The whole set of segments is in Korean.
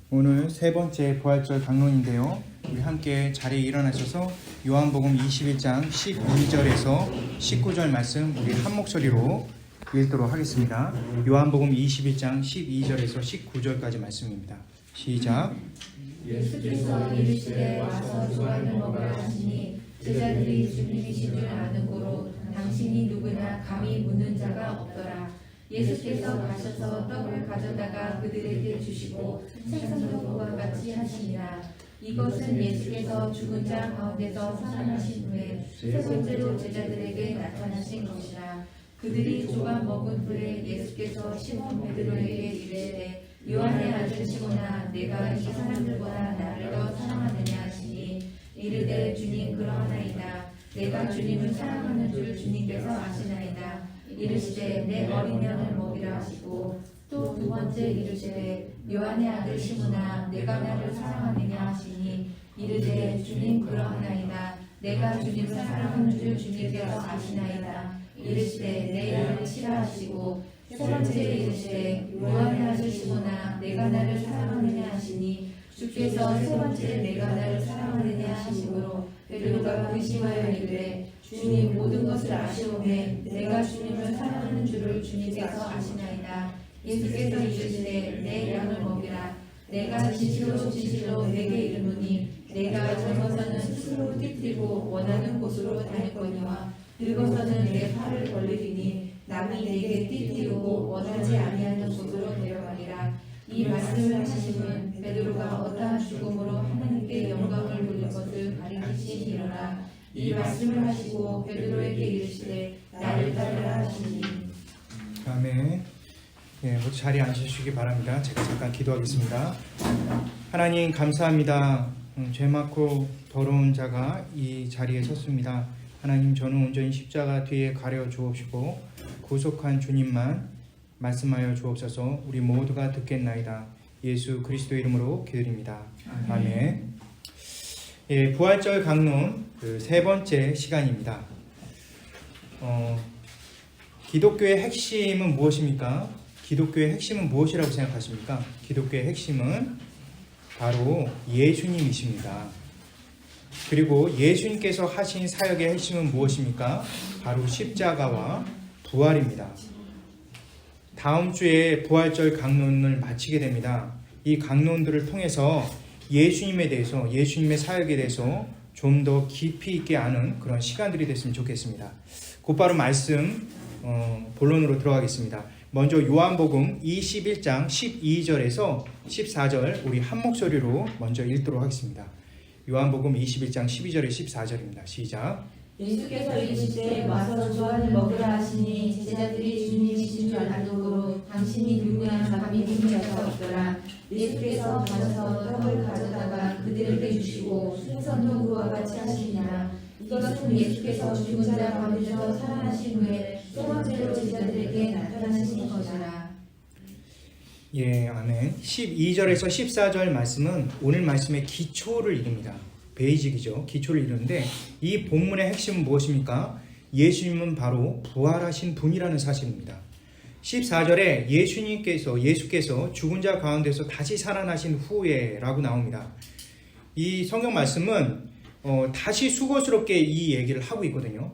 오늘 세 번째 부활절 강론인데요. 우리 함께 자리에 일어나셔서 요한복음 21장 12절에서 19절 말씀 우리 한 목소리로 읽도록 하겠습니다. 요한복음 21장 12절에서 19절까지 말씀입니다. 시작. 예수께서 이르시되 와서 조안을 먹으라 하시니 제자들이 주님이신 줄 아는 고로 당신이 누구냐 감히 묻는 자가 없더라. 예수께서 가셔서 떡을 가져다가 그들에게 주시고 생선도 그와 같이 하시니라. 이것은 예수께서 죽은 자 가운데서 살아나신 후에 세 번째로 제자들에게 나타나신 것이라. 그들이 조각 먹은 후에 예수께서 시몬 베드로에게 이르시되 요한의 아들 시몬아 내가 이 사람들보다 나를 더 사랑하느냐 하시니 이르되 주님 그러하나이다. 내가 주님을 사랑하는 줄 주님께서 아시나이다. 이르시되 내 어린 양을 먹이라 하시고 또 두 번째 이르시되 요한의 아들 시몬아 내가 나를 사랑하느냐 하시니 이르되 주님 그러하나이다. 내가 주님을 사랑하는 줄 주님께서 아시나이다. 이르시되 내 양을 치라 하시고 세 번째 이르시되 요한의 아들 시몬아 내가 나를 사랑하느냐 하시니 주께서 세 번째 내가 나를 사랑하느냐 하시므로 베드로가 의심하여 이르되 주님 모든 것을 아시오매 내가 주님을 사랑하는 줄을 주님께서 아시나이다. 예수께서 이르시되 내 양을 먹이라. 내가 진실로 내게 이르노니 내가 젊어서는 스스로 띠띠고 원하는 곳으로 다녔거니와 늙어서는 내 팔을 벌리리니 남이 내게 띠띠고 원하지 아니하는 곳으로 데려가리라. 이 말씀을 하시는 베드로가 어떠한 죽음으로 하나님께 영광을 돌릴 것을 가리키시니라. 이 말씀을 하시고 베드로에게 이르시되 나를 따르라 하시니. 아멘. 모두 자리에 앉으시기 바랍니다. 제가 잠깐 기도하겠습니다. 하나님 감사합니다. 죄 많고 더러운 자가 이 자리에 섰습니다. 하나님 저는 온전히 십자가 뒤에 가려 주옵시고 구속한 주님만 말씀하여 주옵소서. 우리 모두가 듣겠나이다. 예수 그리스도 이름으로 기도드립니다. 아멘. 부활절 강론 세 번째 시간입니다. 기독교의 핵심은 무엇입니까? 기독교의 핵심은 무엇이라고 생각하십니까? 기독교의 핵심은 바로 예수님이십니다. 그리고 예수님께서 하신 사역의 핵심은 무엇입니까? 바로 십자가와 부활입니다. 다음 주에 부활절 강론을 마치게 됩니다. 이 강론들을 통해서 예수님에 대해서, 예수님의 사역에 대해서 좀 더 깊이 있게 아는 그런 시간들이 됐으면 좋겠습니다. 곧바로 말씀 본론으로 들어가겠습니다. 먼저 요한복음 21장 12절에서 14절 우리 한 목소리로 먼저 읽도록 하겠습니다. 요한복음 21장 12절에 14절입니다. 시작. 예수께서 이르시되 와서 조안을 먹으라 하시니 제자들이 주님이신 줄 아는 고로 당신이 누구냐 감히 묻는 자가 없더라. 예수께서 가셔서 떡을 가져다가 그들에게 주시고 생선도 그와 같이 하시니라. 이것은 예수께서 죽은 자 가운데서 살아나신 후에 세 번째로 제자들에게 나타나신 것이라. 아멘. 12절에서 14절 말씀은 오늘 말씀의 기초를 이룹니다. 베이직이죠. 기초를 이루는데 이 본문의 핵심은 무엇입니까? 예수님은 바로 부활하신 분이라는 사실입니다. 14절에 예수께서 죽은 자 가운데서 다시 살아나신 후에 라고 나옵니다. 이 성경 말씀은 다시 수고스럽게 이 얘기를 하고 있거든요.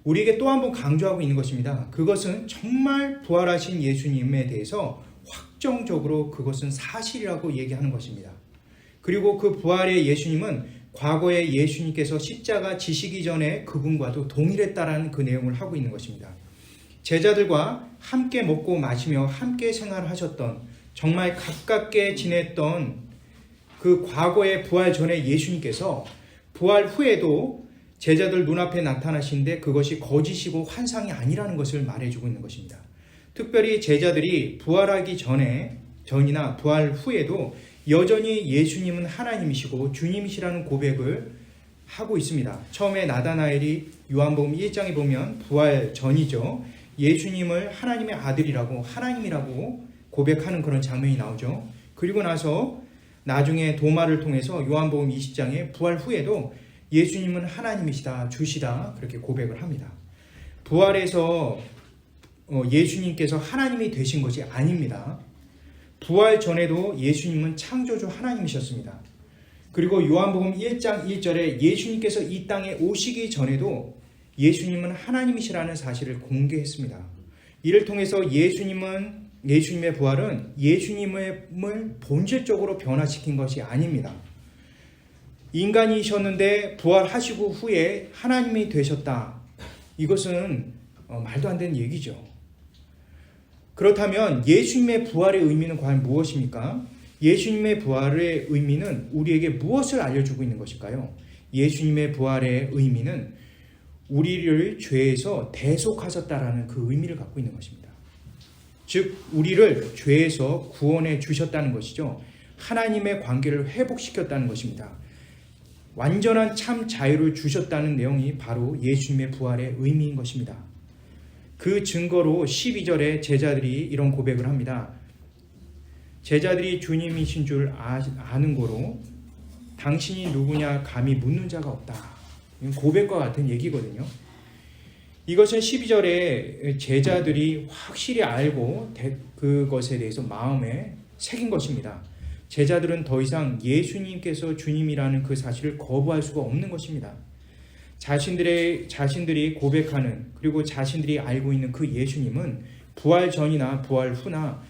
우리에게 또 한 번 강조하고 있는 것입니다. 그것은 정말 부활하신 예수님에 대해서 확정적으로 그것은 사실이라고 얘기하는 것입니다. 그리고 그 부활의 예수님은 과거에 예수님께서 십자가 지시기 전에 그분과도 동일했다라는 그 내용을 하고 있는 것입니다. 제자들과 함께 먹고 마시며 함께 생활하셨던, 정말 가깝게 지냈던 그 과거의 부활 전에 예수님께서 부활 후에도 제자들 눈앞에 나타나신데 그것이 거짓이고 환상이 아니라는 것을 말해주고 있는 것입니다. 특별히 제자들이 부활하기 전이나 부활 후에도 여전히 예수님은 하나님이시고 주님이시라는 고백을 하고 있습니다. 처음에 나다나엘이 요한복음 1장에 보면 부활 전이죠. 예수님을 하나님의 아들이라고, 하나님이라고 고백하는 그런 장면이 나오죠. 그리고 나서 나중에 도마를 통해서 요한복음 20장에 부활 후에도 예수님은 하나님이시다, 주시다 그렇게 고백을 합니다. 부활에서 예수님께서 하나님이 되신 것이 아닙니다. 부활 전에도 예수님은 창조주 하나님이셨습니다. 그리고 요한복음 1장 1절에 예수님께서 이 땅에 오시기 전에도 예수님은 하나님이시라는 사실을 공개했습니다. 이를 통해서 예수님의 부활은 예수님을 본질적으로 변화시킨 것이 아닙니다. 인간이셨는데 부활하시고 후에 하나님이 되셨다. 이것은 말도 안 되는 얘기죠. 그렇다면 예수님의 부활의 의미는 과연 무엇입니까? 예수님의 부활의 의미는 우리에게 무엇을 알려주고 있는 것일까요? 예수님의 부활의 의미는 우리를 죄에서 대속하셨다라는 그 의미를 갖고 있는 것입니다. 즉 우리를 죄에서 구원해 주셨다는 것이죠. 하나님의 관계를 회복시켰다는 것입니다. 완전한 참 자유를 주셨다는 내용이 바로 예수님의 부활의 의미인 것입니다. 그 증거로 12절에 제자들이 이런 고백을 합니다. 제자들이 주님이신 줄 아는 고로 당신이 누구냐 감히 묻는 자가 없다. 고백과 같은 얘기거든요. 이것은 12절에 제자들이 확실히 알고 그것에 대해서 마음에 새긴 것입니다. 제자들은 더 이상 예수님께서 주님이라는 그 사실을 거부할 수가 없는 것입니다. 자신들이 고백하는 그리고 자신들이 알고 있는 그 예수님은 부활 전이나 부활 후나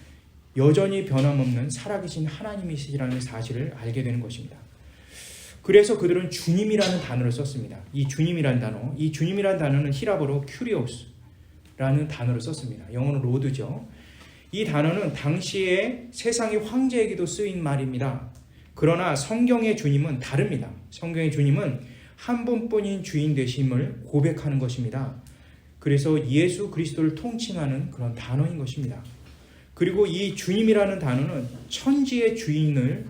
여전히 변함없는 살아계신 하나님이시라는 사실을 알게 되는 것입니다. 그래서 그들은 주님이라는 단어를 썼습니다. 이 주님이라는 단어는 히라보로 큐리오스라는 단어를 썼습니다. 영어는 로드죠. 이 단어는 당시에 세상의 황제에게도 쓰인 말입니다. 그러나 성경의 주님은 다릅니다. 성경의 주님은 한 분뿐인 주인 되심을 고백하는 것입니다. 그래서 예수 그리스도를 통칭하는 그런 단어인 것입니다. 그리고 이 주님이라는 단어는 천지의 주인이심을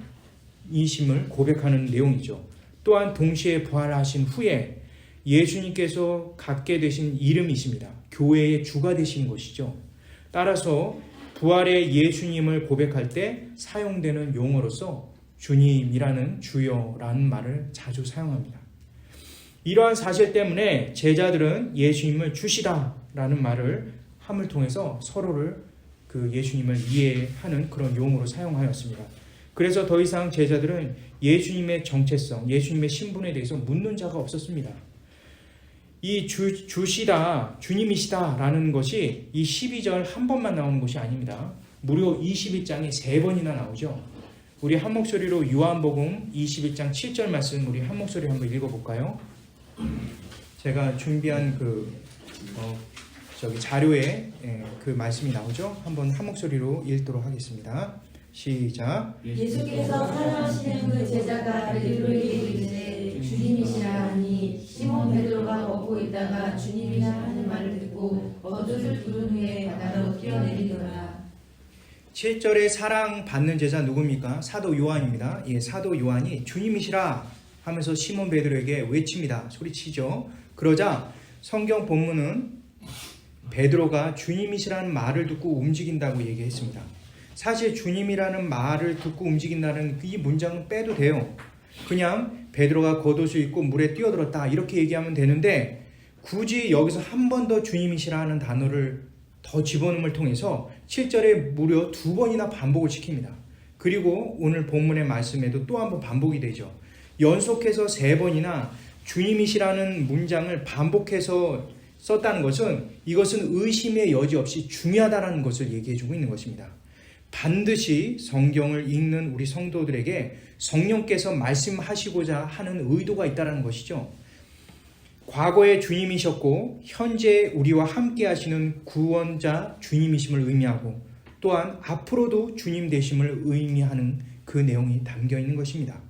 고백하는 내용이죠. 또한 동시에 부활하신 후에 예수님께서 갖게 되신 이름이십니다. 교회의 주가 되신 것이죠. 따라서 부활의 예수님을 고백할 때 사용되는 용어로서 주님이라는 주여라는 말을 자주 사용합니다. 이러한 사실 때문에 제자들은 예수님을 주시다라는 말을 함을 통해서 서로를 그 예수님을 이해하는 그런 용어로 사용하였습니다. 그래서 더 이상 제자들은 예수님의 정체성, 예수님의 신분에 대해서 묻는 자가 없었습니다. 이 주시다, 주님이시다라는 것이 이 12절 한 번만 나오는 것이 아닙니다. 무려 21장에 3번이나 나오죠. 우리 한 목소리로 요한복음 21장 7절 말씀 우리 한 목소리 한번 읽어볼까요? 제가 준비한 자료에 그 말씀이 나오죠. 한번 한 목소리로 읽도록 하겠습니다. 시작. 예수께서 사랑하시는 그 제자가 베드로에게 이르시되 주님이시라 하니 시몬 베드로가 걷고 있다가 주님이라 하는 말을 듣고 겉옷을 두른 후에 바다로 뛰어내리더라. 7절에 사랑받는 제자 누굽니까? 사도 요한입니다. 사도 요한이 주님이시라 하면서 시몬 베드로에게 외칩니다. 소리치죠. 그러자 성경 본문은 베드로가 주님이시라는 말을 듣고 움직인다고 얘기했습니다. 사실 주님이라는 말을 듣고 움직인다는 이 문장은 빼도 돼요. 그냥 베드로가 겉옷을 입고 물에 뛰어들었다 이렇게 얘기하면 되는데 굳이 여기서 한 번 더 주님이시라는 단어를 더 집어넣음을 통해서 7절에 무려 2번이나 반복을 시킵니다. 그리고 오늘 본문의 말씀에도 또 한 번 반복이 되죠. 연속해서 3번이나 주님이시라는 문장을 반복해서 썼다는 것은 이것은 의심의 여지 없이 중요하다는 것을 얘기해주고 있는 것입니다. 반드시 성경을 읽는 우리 성도들에게 성령께서 말씀하시고자 하는 의도가 있다는 것이죠. 과거에 주님이셨고 현재 우리와 함께 하시는 구원자 주님이심을 의미하고 또한 앞으로도 주님 되심을 의미하는 그 내용이 담겨 있는 것입니다.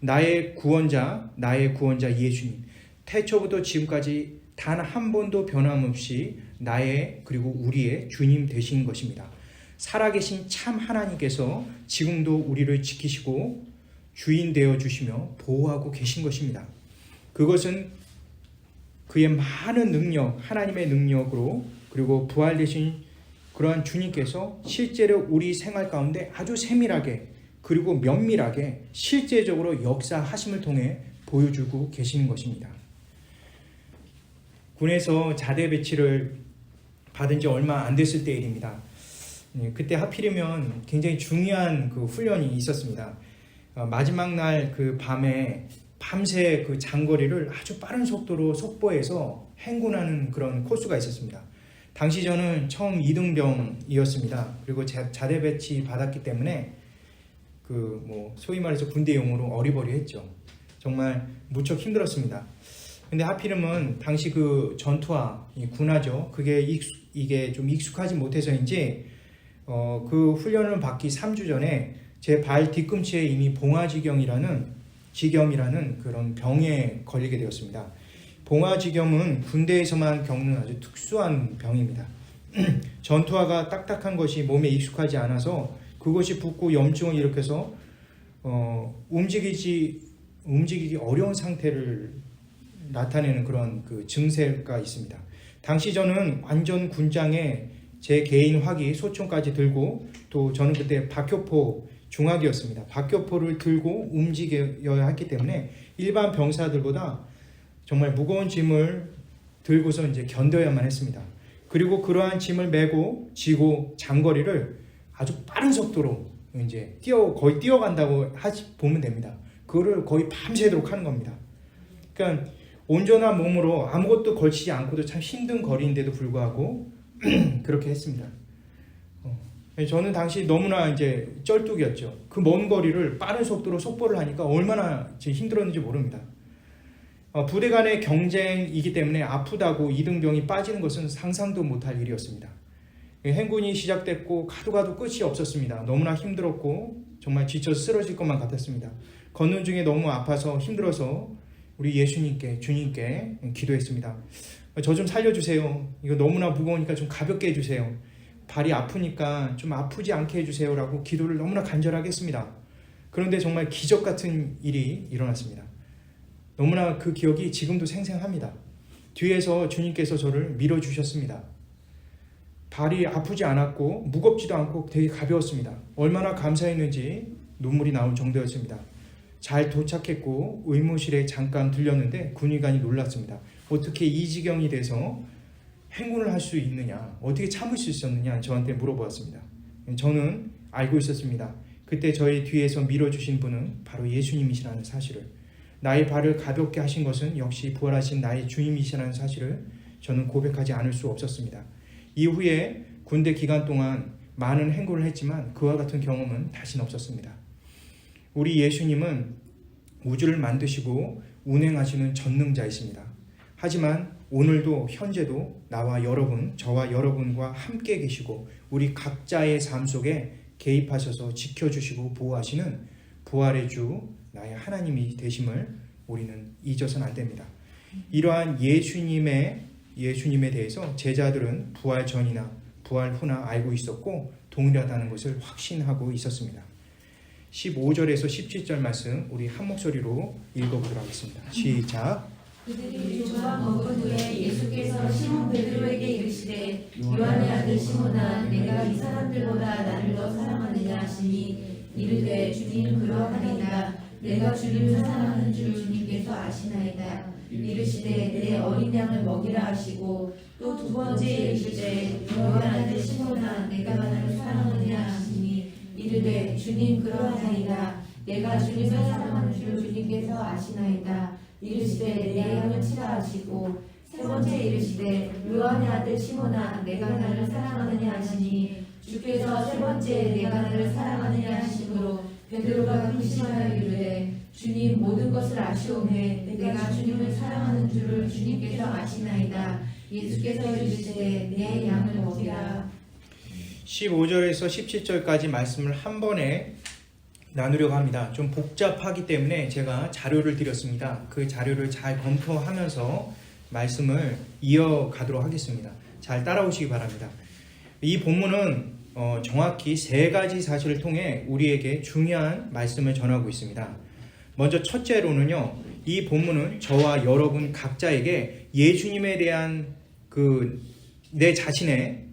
나의 구원자 예수님, 태초부터 지금까지 단 한 번도 변함없이 나의 그리고 우리의 주님 되신 것입니다. 살아계신 참 하나님께서 지금도 우리를 지키시고 주인 되어 주시며 보호하고 계신 것입니다. 그것은 그의 많은 능력, 하나님의 능력으로 그리고 부활되신 그러한 주님께서 실제로 우리 생활 가운데 아주 세밀하게 그리고 면밀하게 실제적으로 역사하심을 통해 보여주고 계시는 것입니다. 군에서 자대 배치를 받은 지 얼마 안 됐을 때 일입니다. 그때 하필이면 굉장히 중요한 그 훈련이 있었습니다. 마지막 날 그 밤에 밤새 그 장거리를 아주 빠른 속도로 속보해서 행군하는 그런 코스가 있었습니다. 당시 저는 처음 2등병이었습니다. 그리고 자대 배치 받았기 때문에 그 뭐 소위 말해서 군대 용어로 어리버리했죠. 정말 무척 힘들었습니다. 근데 하필이면 당시 그 전투화, 이 군화죠. 이게 좀 익숙하지 못해서인지 그 훈련을 받기 3주 전에 제 발 뒤꿈치에 이미 봉화지경이라는 그런 병에 걸리게 되었습니다. 봉화지경은 군대에서만 겪는 아주 특수한 병입니다. 전투화가 딱딱한 것이 몸에 익숙하지 않아서 그것이 붓고 염증을 일으켜서 움직이기 어려운 상태를 나타내는 그런 그 증세가 있습니다. 당시 저는 완전 군장에 제 개인 화기, 소총까지 들고 또 저는 그때 박효포 중학이었습니다. 박효포를 들고 움직여야 했기 때문에 일반 병사들보다 정말 무거운 짐을 들고서 이제 견뎌야만 했습니다. 그리고 그러한 짐을 메고 지고 장거리를 아주 빠른 속도로 이제 거의 뛰어간다고 보면 됩니다. 그거를 거의 밤새도록 하는 겁니다. 그러니까 온전한 몸으로 아무것도 걸치지 않고도 참 힘든 거리인데도 불구하고 그렇게 했습니다. 저는 당시 너무나 이제 쩔뚝이었죠. 그 먼 거리를 빠른 속도로 속보를 하니까 얼마나 힘들었는지 모릅니다. 부대 간의 경쟁이기 때문에 아프다고 2등병이 빠지는 것은 상상도 못할 일이었습니다. 행군이 시작됐고 가도 끝이 없었습니다. 너무나 힘들었고 정말 지쳐 쓰러질 것만 같았습니다. 걷는 중에 너무 아파서 힘들어서 우리 예수님께, 주님께 기도했습니다. 저 좀 살려주세요. 이거 너무나 무거우니까 좀 가볍게 해주세요. 발이 아프니까 좀 아프지 않게 해주세요 라고 기도를 너무나 간절하게 했습니다. 그런데 정말 기적 같은 일이 일어났습니다. 너무나 그 기억이 지금도 생생합니다. 뒤에서 주님께서 저를 밀어주셨습니다. 발이 아프지 않았고 무겁지도 않고 되게 가벼웠습니다. 얼마나 감사했는지 눈물이 나올 정도였습니다. 잘 도착했고 의무실에 잠깐 들렸는데 군의관이 놀랐습니다. 어떻게 이 지경이 돼서 행군을 할 수 있느냐, 어떻게 참을 수 있었느냐 저한테 물어보았습니다. 저는 알고 있었습니다. 그때 저의 뒤에서 밀어주신 분은 바로 예수님이시라는 사실을, 나의 발을 가볍게 하신 것은 역시 부활하신 나의 주님이시라는 사실을 저는 고백하지 않을 수 없었습니다. 이후에 군대 기간 동안 많은 행군을 했지만 그와 같은 경험은 다시는 없었습니다. 우리 예수님은 우주를 만드시고 운행하시는 전능자이십니다. 하지만 오늘도 현재도 저와 여러분과 함께 계시고 우리 각자의 삶 속에 개입하셔서 지켜주시고 보호하시는 부활의 주 나의 하나님이 되심을 우리는 잊어서는 안 됩니다. 이러한 예수님에 대해서 제자들은 부활 전이나 부활 후나 알고 있었고 동일하다는 것을 확신하고 있었습니다. 15절에서 17절 말씀 우리 한 목소리로 읽어보도록 하겠습니다. 시작. 그들이 조각 먹은 후에 예수께서 시몬 베드로에게 이르시되 요한의 아들 시몬아 내가 이 사람들보다 나를 더 사랑하느냐 하시니 이르되 주님 그러하니이다. 내가 주님을 사랑하는 줄 주님께서 아시나이다. 이르시되 내 어린 양을 먹이라 하시고 또 두 번째 이르시되 요한의 아들 시몬아 내가 나를 사랑하느냐 하시니 이르되 주님 그러하니이다. 내가 주님을 사랑하는 줄 주님께서 아시나이다. 이르시되 내 양을 치라 하시고 세 번째 이르시되 요한의 아들 시몬아 내가 나를 사랑하느냐 하시니 주께서 세 번째 내가 나를 사랑하느냐 하심으로 베드로가 근심하여 이르되 주님 모든 것을 아시오매 내가 주님을 사랑하는 줄을 주님께서 아시나이다. 예수께서 이르시되 내 양을 먹이라. 15절에서 17절까지 말씀을 한 번에 나누려고 합니다. 좀 복잡하기 때문에 제가 자료를 드렸습니다. 그 자료를 잘 검토하면서 말씀을 이어가도록 하겠습니다. 잘 따라오시기 바랍니다. 이 본문은 정확히 세 가지 사실을 통해 우리에게 중요한 말씀을 전하고 있습니다. 먼저 첫째로는요, 이 본문은 저와 여러분 각자에게 예수님에 대한 내 자신의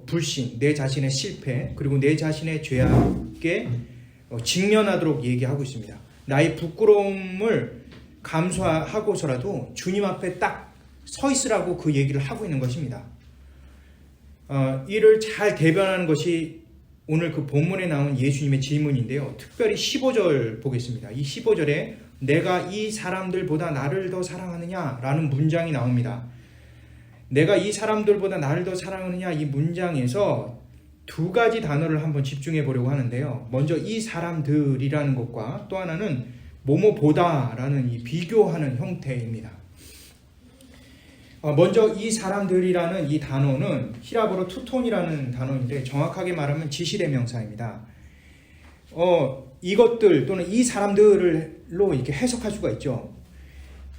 불신, 내 자신의 실패, 그리고 내 자신의 죄악에 직면하도록 얘기하고 있습니다. 나의 부끄러움을 감수하고서라도 주님 앞에 딱 서 있으라고 그 얘기를 하고 있는 것입니다. 이를 잘 대변하는 것이 오늘 그 본문에 나온 예수님의 질문인데요. 특별히 15절 보겠습니다. 이 15절에 내가 이 사람들보다 나를 더 사랑하느냐? 라는 문장이 나옵니다. 내가 이 사람들보다 나를 더 사랑하느냐? 이 문장에서 두 가지 단어를 한번 집중해 보려고 하는데요. 먼저 이 사람들이라는 것과 또 하나는 뭐뭐보다라는 이 비교하는 형태입니다. 먼저 이 사람들이라는 이 단어는 히라보로 투톤이라는 단어인데 정확하게 말하면 지시대명사입니다. 이것들 또는 이 사람들로 이렇게 해석할 수가 있죠.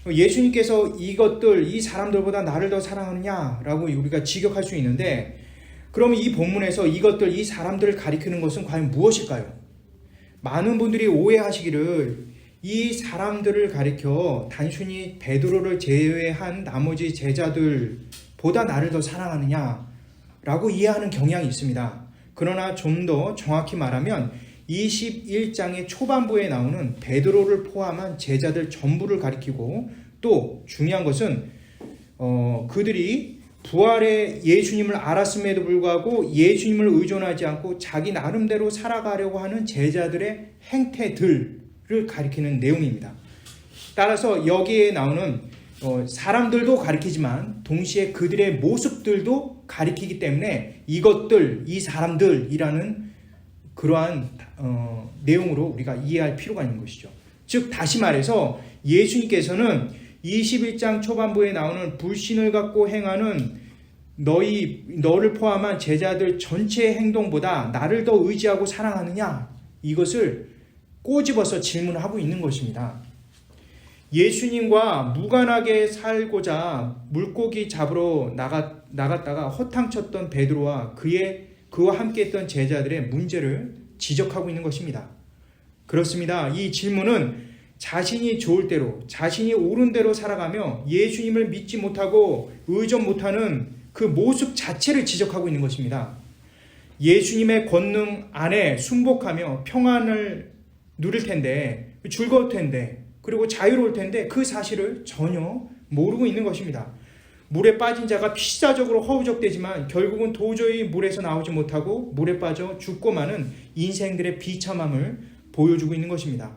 예수님께서 이것들, 이 사람들보다 나를 더 사랑하느냐라고 우리가 직역할 수 있는데, 그러면 이 본문에서 이것들, 이 사람들을 가리키는 것은 과연 무엇일까요? 많은 분들이 오해하시기를 이 사람들을 가리켜 단순히 베드로를 제외한 나머지 제자들보다 나를 더 사랑하느냐라고 이해하는 경향이 있습니다. 그러나 좀 더 정확히 말하면 21장의 초반부에 나오는 베드로를 포함한 제자들 전부를 가리키고, 또 중요한 것은 그들이 부활의 예수님을 알았음에도 불구하고 예수님을 의존하지 않고 자기 나름대로 살아가려고 하는 제자들의 행태들을 가리키는 내용입니다. 따라서 여기에 나오는 사람들도 가리키지만 동시에 그들의 모습들도 가리키기 때문에 이것들, 이 사람들이라는 그러한 내용으로 우리가 이해할 필요가 있는 것이죠. 즉 다시 말해서 예수님께서는 21장 초반부에 나오는 불신을 갖고 행하는 너를 포함한 제자들 전체의 행동보다 나를 더 의지하고 사랑하느냐, 이것을 꼬집어서 질문을 하고 있는 것입니다. 예수님과 무관하게 살고자 물고기 잡으러 나갔다가 허탕쳤던 베드로와 그와 함께 했던 제자들의 문제를 지적하고 있는 것입니다. 그렇습니다. 이 질문은 자신이 좋을 대로, 자신이 옳은 대로 살아가며 예수님을 믿지 못하고 의존 못하는 그 모습 자체를 지적하고 있는 것입니다. 예수님의 권능 안에 순복하며 평안을 누릴 텐데, 즐거울 텐데, 그리고 자유로울 텐데 그 사실을 전혀 모르고 있는 것입니다. 물에 빠진 자가 필사적으로 허우적대지만 결국은 도저히 물에서 나오지 못하고 물에 빠져 죽고 마는 인생들의 비참함을 보여주고 있는 것입니다.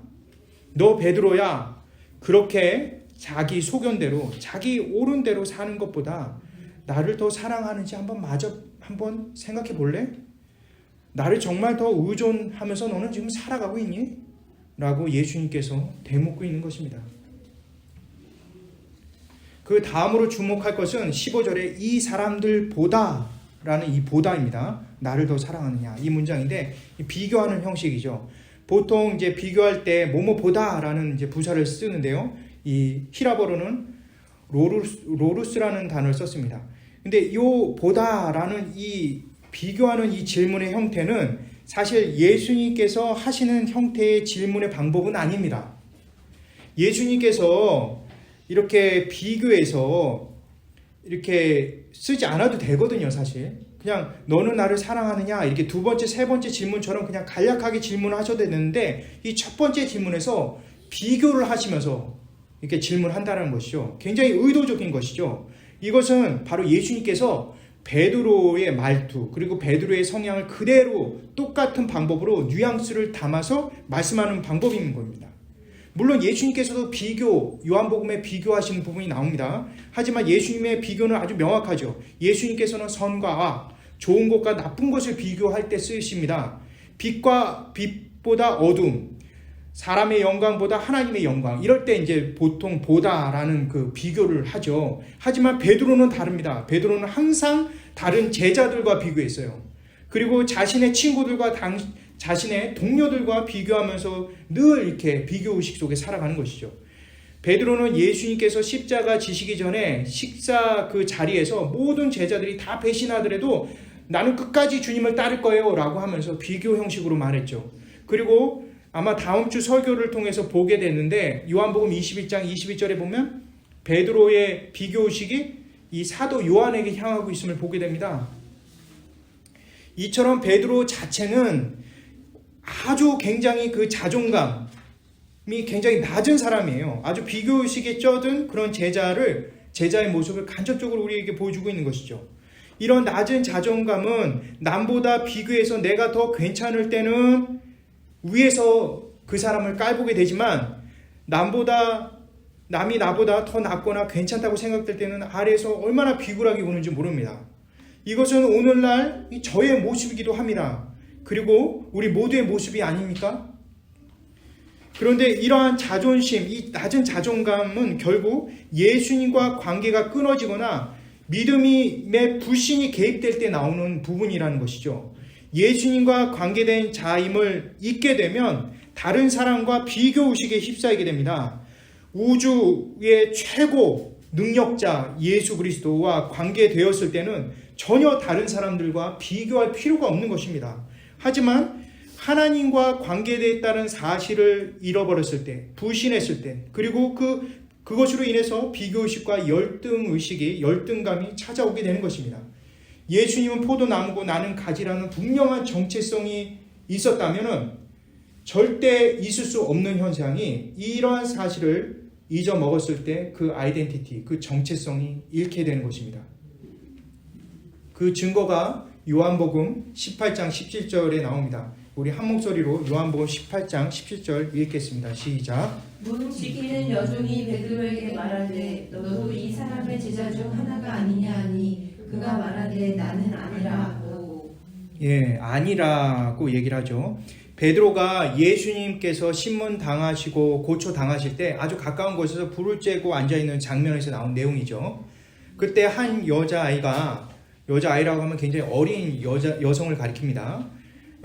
너 베드로야, 그렇게 자기 소견대로, 자기 옳은 대로 사는 것보다 나를 더 사랑하는지 한번 생각해 볼래? 나를 정말 더 의존하면서 너는 지금 살아가고 있니? 라고 예수님께서 대묻고 있는 것입니다. 그 다음으로 주목할 것은 15절에 이 사람들보다 라는 이 보다입니다. 나를 더 사랑하느냐, 이 문장인데 비교하는 형식이죠. 보통 이제 비교할 때 뭐뭐보다 라는 이제 부사를 쓰는데요. 이 히라버로는 로루스라는 단어를 썼습니다. 근데 이 보다라는 이 비교하는 이 질문의 형태는 사실 예수님께서 하시는 형태의 질문의 방법은 아닙니다. 예수님께서 이렇게 비교해서 이렇게 쓰지 않아도 되거든요, 사실. 그냥 너는 나를 사랑하느냐, 이렇게 두 번째, 세 번째 질문처럼 그냥 간략하게 질문을 하셔도 되는데 이 첫 번째 질문에서 비교를 하시면서 이렇게 질문한다는 것이죠. 굉장히 의도적인 것이죠. 이것은 바로 예수님께서 베드로의 말투, 그리고 베드로의 성향을 그대로 똑같은 방법으로 뉘앙스를 담아서 말씀하는 방법인 겁니다. 물론 예수님께서도 요한복음에 비교하시는 부분이 나옵니다. 하지만 예수님의 비교는 아주 명확하죠. 예수님께서는 선과 악, 좋은 것과 나쁜 것을 비교할 때 쓰십니다. 빛보다 어둠, 사람의 영광보다 하나님의 영광, 이럴 때 이제 보통 보다라는 그 비교를 하죠. 하지만 베드로는 다릅니다. 베드로는 항상 다른 제자들과 비교했어요. 그리고 자신의 친구들과 자신의 동료들과 비교하면서 늘 이렇게 비교의식 속에 살아가는 것이죠. 베드로는 예수님께서 십자가 지시기 전에 식사 그 자리에서 모든 제자들이 다 배신하더라도 나는 끝까지 주님을 따를 거예요 라고 하면서 비교 형식으로 말했죠. 그리고 아마 다음 주 설교를 통해서 보게 됐는데 요한복음 21장 21절에 보면 베드로의 비교의식이 이 사도 요한에게 향하고 있음을 보게 됩니다. 이처럼 베드로 자체는 아주 굉장히 그 자존감이 굉장히 낮은 사람이에요. 아주 비교의식에 쩌든 그런 제자의 모습을 간접적으로 우리에게 보여주고 있는 것이죠. 이런 낮은 자존감은 남보다 비교해서 내가 더 괜찮을 때는 위에서 그 사람을 깔보게 되지만 남이 나보다 더 낫거나 괜찮다고 생각될 때는 아래에서 얼마나 비굴하게 우는지 모릅니다. 이것은 오늘날 저의 모습이기도 합니다. 그리고 우리 모두의 모습이 아닙니까? 그런데 이러한 자존심, 이 낮은 자존감은 결국 예수님과 관계가 끊어지거나 믿음의 불신이 개입될 때 나오는 부분이라는 것이죠. 예수님과 관계된 자임을 잊게 되면 다른 사람과 비교의식에 휩싸이게 됩니다. 우주의 최고 능력자 예수 그리스도와 관계되었을 때는 전혀 다른 사람들과 비교할 필요가 없는 것입니다. 하지만 하나님과 관계되었다는 사실을 잃어버렸을 때, 불신했을 때, 그리고 그것으로 인해서 비교의식과 열등감이 찾아오게 되는 것입니다. 예수님은 포도나무고 나는 가지라는 분명한 정체성이 있었다면 절대 있을 수 없는 현상이 이러한 사실을 잊어먹었을 때 그 아이덴티티, 그 정체성이 잃게 되는 것입니다. 그 증거가 요한복음 18장 17절에 나옵니다. 우리 한 목소리로 요한복음 18장 17절 읽겠습니다. 시작. 문 지키는 여종이 베드로에게 말하되 너도 이 사람의 제자 중 하나가 아니냐 하니 그가 말하되 나는 아니라고. 아니라고 얘기를 하죠. 베드로가 예수님께서 신문 당하시고 고초 당하실 때 아주 가까운 곳에서 불을 쬐고 앉아있는 장면에서 나온 내용이죠. 그때 한 여자아이라고 하면 굉장히 어린 여성을 가리킵니다.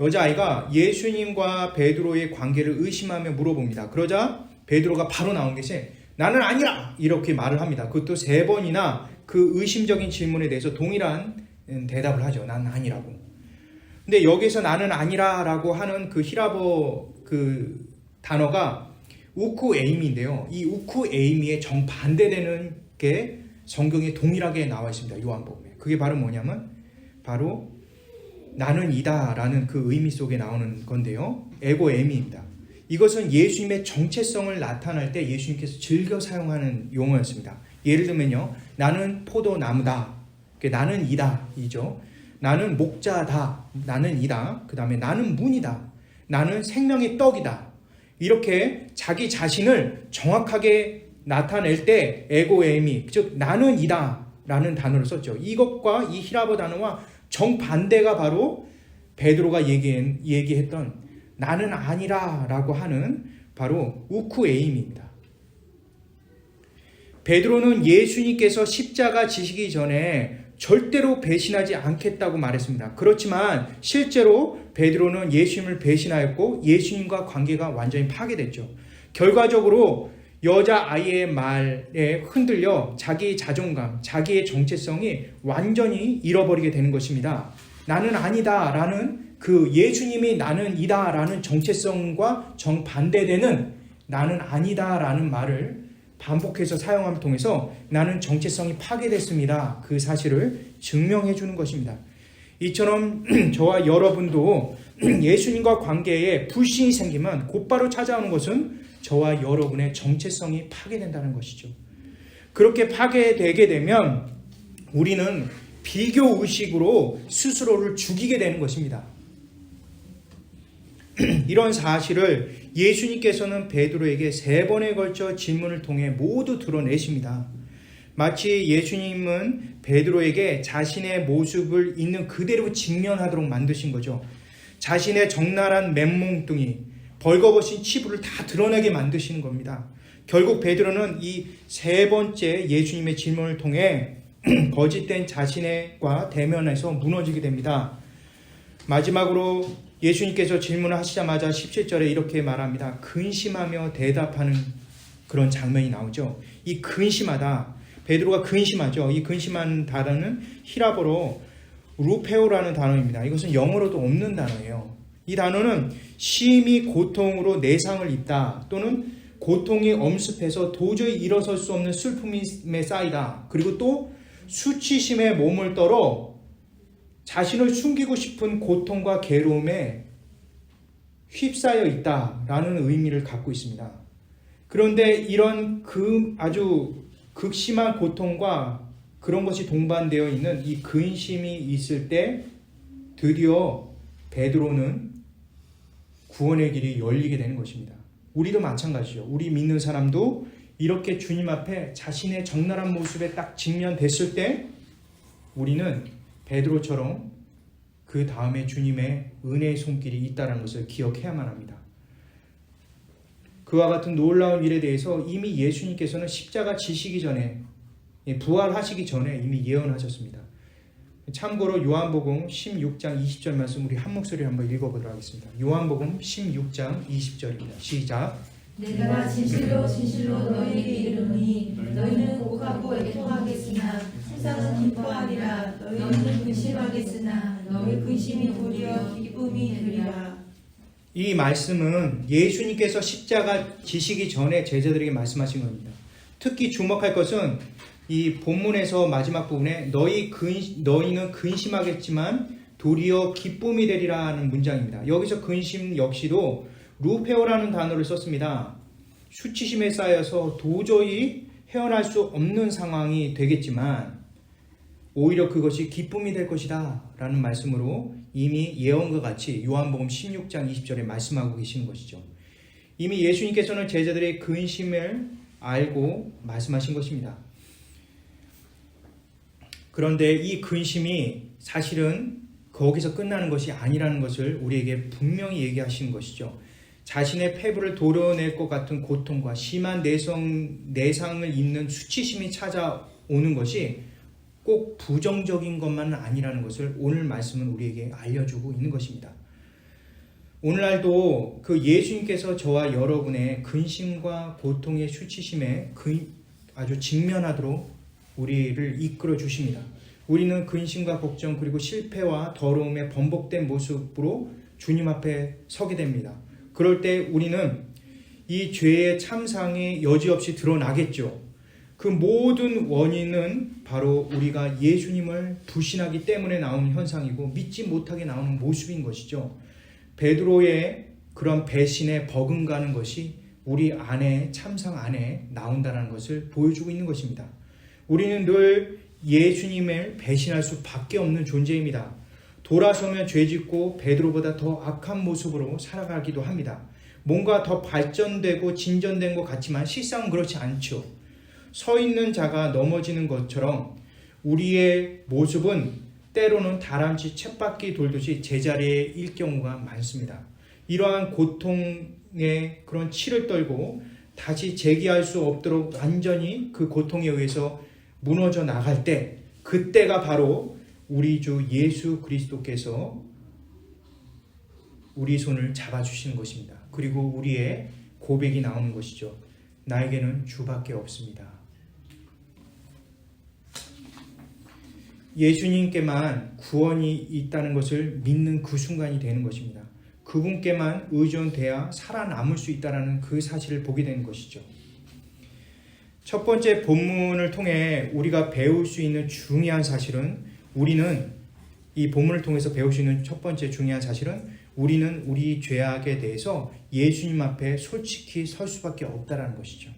여자아이가 예수님과 베드로의 관계를 의심하며 물어봅니다. 그러자 베드로가 바로 나온 것이 나는 아니라! 이렇게 말을 합니다. 그것도 3번이나 그 의심적인 질문에 대해서 동일한 대답을 하죠. 나는 아니라고. 근데 여기서 나는 아니라라고 하는 그 히라보 그 단어가 우쿠에이미인데요. 이 우쿠에이미에 정반대되는 게 성경에 동일하게 나와 있습니다. 요한복음에. 그게 바로 뭐냐면 바로 나는 이다라는 그 의미 속에 나오는 건데요. 에고에미입니다. 이것은 예수님의 정체성을 나타낼 때 예수님께서 즐겨 사용하는 용어였습니다. 예를 들면요. 나는 포도나무다. 나는 이다. 이죠. 나는 목자다. 나는 이다. 그 다음에 나는 문이다. 나는 생명의 떡이다. 이렇게 자기 자신을 정확하게 나타낼 때 에고에미, 즉 나는 이다 라는 단어를 썼죠. 이것과 이 히라보 단어와 정반대가 바로 베드로가 얘기했던 나는 아니라 라고 하는 바로 우쿠에임입니다. 베드로는 예수님께서 십자가 지시기 전에 절대로 배신하지 않겠다고 말했습니다. 그렇지만 실제로 베드로는 예수님을 배신하였고 예수님과 관계가 완전히 파괴됐죠. 결과적으로 여자아이의 말에 흔들려 자기의 자존감, 자기의 정체성이 완전히 잃어버리게 되는 것입니다. 나는 아니다 라는 그 예수님이 나는 이다 라는 정체성과 정반대되는 나는 아니다 라는 말을 반복해서 사용함을 통해서 나는 정체성이 파괴됐습니다. 그 사실을 증명해 주는 것입니다. 이처럼 저와 여러분도 예수님과 관계에 불신이 생기면 곧바로 찾아오는 것은 저와 여러분의 정체성이 파괴된다는 것이죠. 그렇게 파괴되게 되면 우리는 비교의식으로 스스로를 죽이게 되는 것입니다. 이런 사실을 예수님께서는 베드로에게 3번에 걸쳐 질문을 통해 모두 드러내십니다. 마치 예수님은 베드로에게 자신의 모습을 있는 그대로 직면하도록 만드신 거죠. 자신의 적나라한 맨몸뚱이, 벌거벗은 치부를 다 드러내게 만드시는 겁니다. 결국 베드로는 이 3번째 예수님의 질문을 통해 거짓된 자신과 대면해서 무너지게 됩니다. 마지막으로 예수님께서 질문을 하시자마자 17절에 이렇게 말합니다. 근심하며 대답하는 그런 장면이 나오죠. 이 근심하다, 베드로가 근심하죠. 이 근심하는 단어는 히라보로 루페오라는 단어입니다. 이것은 영어로도 없는 단어예요. 이 단어는 심히 고통으로 내상을 입다 또는 고통이 엄습해서 도저히 일어설 수 없는 슬픔에 쌓이다. 그리고 또 수치심에 몸을 떨어 자신을 숨기고 싶은 고통과 괴로움에 휩싸여 있다라는 의미를 갖고 있습니다. 그런데 이런 아주 극심한 고통과 그런 것이 동반되어 있는 이 근심이 있을 때 드디어 베드로는 구원의 길이 열리게 되는 것입니다. 우리도 마찬가지죠. 우리 믿는 사람도 이렇게 주님 앞에 자신의 적나라한 모습에 딱 직면됐을 때 우리는 베드로처럼 그 다음에 주님의 은혜의 손길이 있다는 것을 기억해야만 합니다. 그와 같은 놀라운 일에 대해서 이미 예수님께서는 십자가 지시기 전에, 부활하시기 전에 이미 예언하셨습니다. 참고로 요한복음 16장 20절 말씀 우리 한 목소리로 한번 읽어보도록 하겠습니다. 요한복음 16장 20절입니다. 시작. 내가 진실로 진실로 너희에게 이르노니 너희는 곡하고 애통하겠으나 세상은 기뻐하리라. 너희는 근심하겠으나 너희 근심이 도리어 기쁨이 되리라. 이 말씀은 예수님께서 십자가 지시기 전에 제자들에게 말씀하신 겁니다. 특히 주목할 것은 이 본문에서 마지막 부분에 너희는 근심하겠지만 도리어 기쁨이 되리라는 문장입니다. 여기서 근심 역시도 루페오라는 단어를 썼습니다. 수치심에 쌓여서 도저히 헤어날 수 없는 상황이 되겠지만 오히려 그것이 기쁨이 될 것이다 라는 말씀으로 이미 예언과 같이 요한복음 16장 20절에 말씀하고 계시는 것이죠. 이미 예수님께서는 제자들의 근심을 알고 말씀하신 것입니다. 그런데 이 근심이 사실은 거기서 끝나는 것이 아니라는 것을 우리에게 분명히 얘기하시는 것이죠. 자신의 폐부를 도려낼 것 같은 고통과 심한 내상을 입는 수치심이 찾아오는 것이 꼭 부정적인 것만은 아니라는 것을 오늘 말씀은 우리에게 알려주고 있는 것입니다. 오늘날도 그 예수님께서 저와 여러분의 근심과 고통의 수치심에 아주 직면하도록 우리를 이끌어 주십니다. 우리는 근심과 걱정 그리고 실패와 더러움에 번복된 모습으로 주님 앞에 서게 됩니다. 그럴 때 우리는 이 죄의 참상이 여지없이 드러나겠죠. 그 모든 원인은 바로 우리가 예수님을 불신하기 때문에 나오는 현상이고 믿지 못하게 나오는 모습인 것이죠. 베드로의 그런 배신에 버금가는 것이 우리 안에 참상 안에 나온다는 것을 보여주고 있는 것입니다. 우리는 늘 예수님을 배신할 수밖에 없는 존재입니다. 돌아서면 죄짓고 베드로보다 더 악한 모습으로 살아가기도 합니다. 뭔가 더 발전되고 진전된 것 같지만 실상은 그렇지 않죠. 서 있는 자가 넘어지는 것처럼 우리의 모습은 때로는 다람쥐 쳇바퀴 돌듯이 제자리에 일 경우가 많습니다. 이러한 고통의 그런 치를 떨고 다시 재기할 수 없도록 완전히 그 고통에 의해서 무너져 나갈 때, 그때가 바로 우리 주 예수 그리스도께서 우리 손을 잡아주시는 것입니다. 그리고 우리의 고백이 나오는 것이죠. 나에게는 주밖에 없습니다. 예수님께만 구원이 있다는 것을 믿는 그 순간이 되는 것입니다. 그분께만 의존돼야 살아남을 수 있다는 그 사실을 보게 되는 것이죠. 첫 번째 본문을 통해 우리가 배울 수 있는 중요한 사실은, 우리는 이 본문을 통해서 배울 수 있는 첫 번째 중요한 사실은 우리는 우리 죄악에 대해서 예수님 앞에 솔직히 설 수밖에 없다는 것이죠.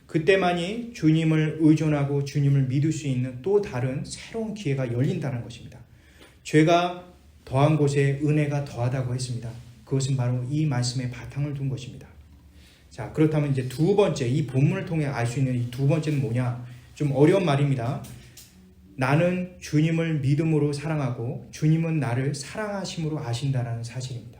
그때만이 주님을 의존하고 주님을 믿을 수 있는 또 다른 새로운 기회가 열린다는 것입니다. 죄가 더한 곳에 은혜가 더하다고 했습니다. 그것은 바로 이 말씀에 바탕을 둔 것입니다. 자, 그렇다면 이제 두 번째, 이 본문을 통해 알 수 있는 이 두 번째는 뭐냐? 좀 어려운 말입니다. 나는 주님을 믿음으로 사랑하고 주님은 나를 사랑하심으로 아신다라는 사실입니다.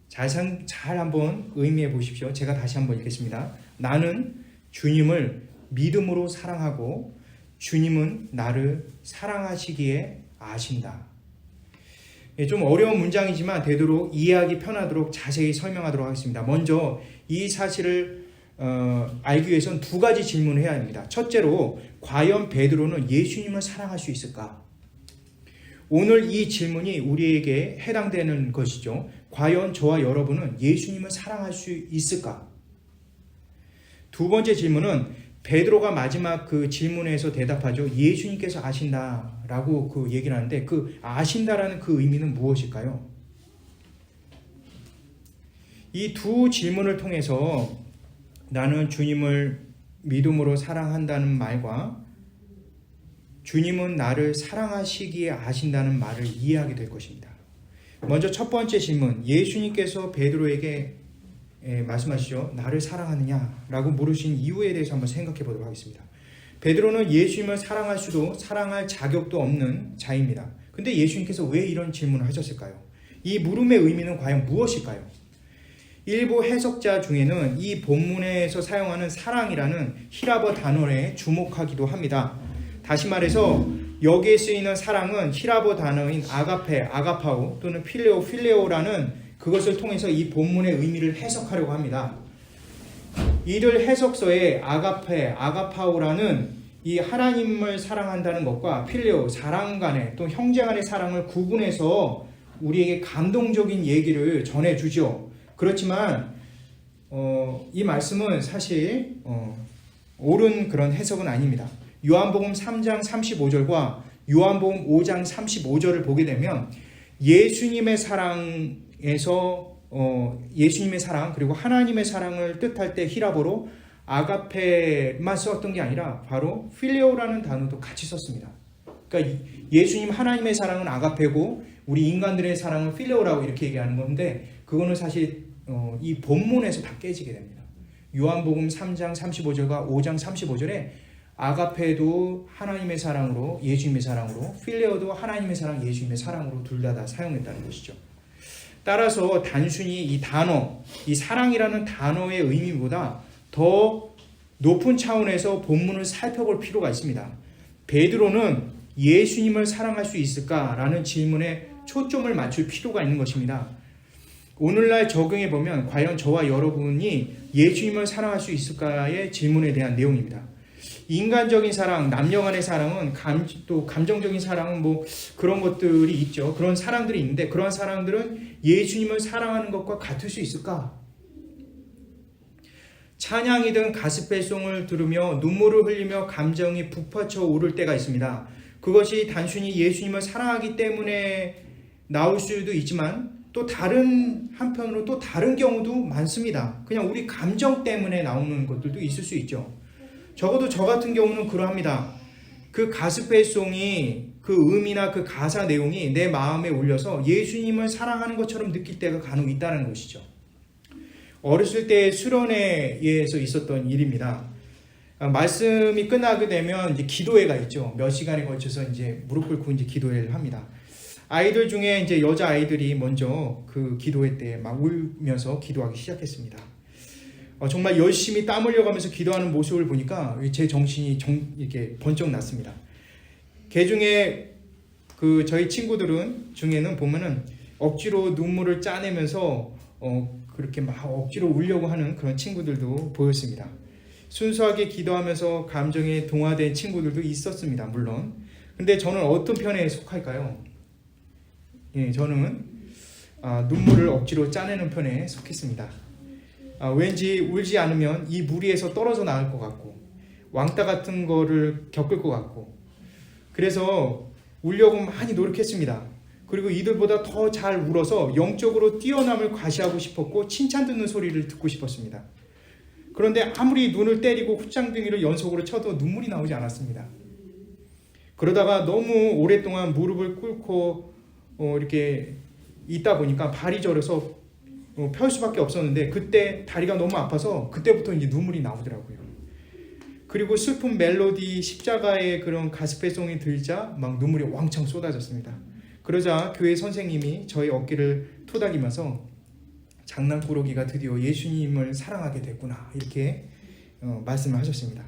잘 한번 의미해 보십시오. 제가 다시 한번 읽겠습니다. 나는 주님을 믿음으로 사랑하고 주님은 나를 사랑하시기에 아신다. 좀 어려운 문장이지만 되도록 이해하기 편하도록 자세히 설명하도록 하겠습니다. 먼저 이 사실을 알기 위해서는 두 가지 질문을 해야 합니다. 첫째로, 과연 베드로는 예수님을 사랑할 수 있을까? 오늘 이 질문이 우리에게 해당되는 것이죠. 과연 저와 여러분은 예수님을 사랑할 수 있을까? 두 번째 질문은 베드로가 마지막 그 질문에서 대답하죠. 예수님께서 아신다라고 그 얘기를 하는데, 그 아신다라는 그 의미는 무엇일까요? 이 두 질문을 통해서 나는 주님을 믿음으로 사랑한다는 말과 주님은 나를 사랑하시기에 아신다는 말을 이해하게 될 것입니다. 먼저 첫 번째 질문, 예수님께서 베드로에게 말씀하시죠. 나를 사랑하느냐라고 물으신 이유에 대해서 한번 생각해 보도록 하겠습니다. 베드로는 예수님을 사랑할 수도 사랑할 자격도 없는 자입니다. 근데 예수님께서 왜 이런 질문을 하셨을까요? 이 물음의 의미는 과연 무엇일까요? 일부 해석자 중에는 이 본문에서 사용하는 사랑이라는 히라버 단어에 주목하기도 합니다. 다시 말해서 여기에 쓰이는 사랑은 히라버 단어인 아가페, 아가파오 또는 필레오, 필레오라는 그것을 통해서 이 본문의 의미를 해석하려고 합니다. 이들 해석서에 아가페, 아가파오라는 이 하나님을 사랑한다는 것과 필레오, 사랑 간의 또 형제 간의 사랑을 구분해서 우리에게 감동적인 얘기를 전해주죠. 그렇지만 이 말씀은 사실 옳은 그런 해석은 아닙니다. 요한복음 3장 35절과 요한복음 5장 35절을 보게 되면 예수님의 사랑에서 예수님의 사랑 그리고 하나님의 사랑을 뜻할 때 히라보로 아가페만 썼던 게 아니라 바로 필레오라는 단어도 같이 썼습니다. 그러니까 예수님 하나님의 사랑은 아가페고 우리 인간들의 사랑은 필레오라고 이렇게 얘기하는 건데 그거는 사실 이 본문에서 다 깨지게 됩니다. 요한복음 3장 35절과 5장 35절에 아가페도 하나님의 사랑으로 예수님의 사랑으로 필레오도 하나님의 사랑 예수님의 사랑으로 둘 다 사용했다는 것이죠. 따라서 단순히 이 단어, 이 사랑이라는 단어의 의미보다 더 높은 차원에서 본문을 살펴볼 필요가 있습니다. 베드로는 예수님을 사랑할 수 있을까라는 질문에 초점을 맞출 필요가 있는 것입니다. 오늘날 적용해 보면 과연 저와 여러분이 예수님을 사랑할 수 있을까의 질문에 대한 내용입니다. 인간적인 사랑, 남녀 간의 사랑은 또 감정적인 사랑은 뭐 그런 것들이 있죠. 그런 사랑들이 있는데 그런 사랑들은 예수님을 사랑하는 것과 같을 수 있을까? 찬양이든 가스펠송을 들으며 눈물을 흘리며 감정이 북받쳐 오를 때가 있습니다. 그것이 단순히 예수님을 사랑하기 때문에 나올 수도 있지만 또 다른 한편으로 또 다른 경우도 많습니다. 그냥 우리 감정 때문에 나오는 것들도 있을 수 있죠. 적어도 저 같은 경우는 그러합니다. 그 가스펠송이 그 의미나 그 가사 내용이 내 마음에 울려서 예수님을 사랑하는 것처럼 느낄 때가 간혹 있다는 것이죠. 어렸을 때 수련회에서 있었던 일입니다. 말씀이 끝나게 되면 이제 기도회가 있죠. 몇 시간에 걸쳐서 이제 무릎 꿇고 이제 기도회를 합니다. 아이들 중에 이제 여자 아이들이 먼저 그 기도회 때 막 울면서 기도하기 시작했습니다. 정말 열심히 땀 흘려가면서 기도하는 모습을 보니까 제 정신이 이렇게 번쩍 났습니다. 그 중에 그 저희 친구들은 중에는 보면은 억지로 눈물을 짜내면서 그렇게 막 억지로 울려고 하는 그런 친구들도 보였습니다. 순수하게 기도하면서 감정에 동화된 친구들도 있었습니다. 물론. 근데 저는 어떤 편에 속할까요? 예, 저는 눈물을 억지로 짜내는 편에 속했습니다. 왠지 울지 않으면 이 무리에서 떨어져 나갈 것 같고 왕따 같은 거를 겪을 것 같고 그래서 울려고 많이 노력했습니다. 그리고 이들보다 더 잘 울어서 영적으로 뛰어남을 과시하고 싶었고 칭찬 듣는 소리를 듣고 싶었습니다. 그런데 아무리 눈을 때리고 콧장둥이를 연속으로 쳐도 눈물이 나오지 않았습니다. 그러다가 너무 오랫동안 무릎을 꿇고 이렇게 있다 보니까 발이 저려서 펼 수밖에 없었는데 그때 다리가 너무 아파서 그때부터 이제 눈물이 나오더라고요. 그리고 슬픈 멜로디 십자가의 그런 가스펠송이 들자 막 눈물이 왕창 쏟아졌습니다. 그러자 교회 선생님이 저희 어깨를 토닥이면서 장난꾸러기가 드디어 예수님을 사랑하게 됐구나 이렇게 말씀을 하셨습니다.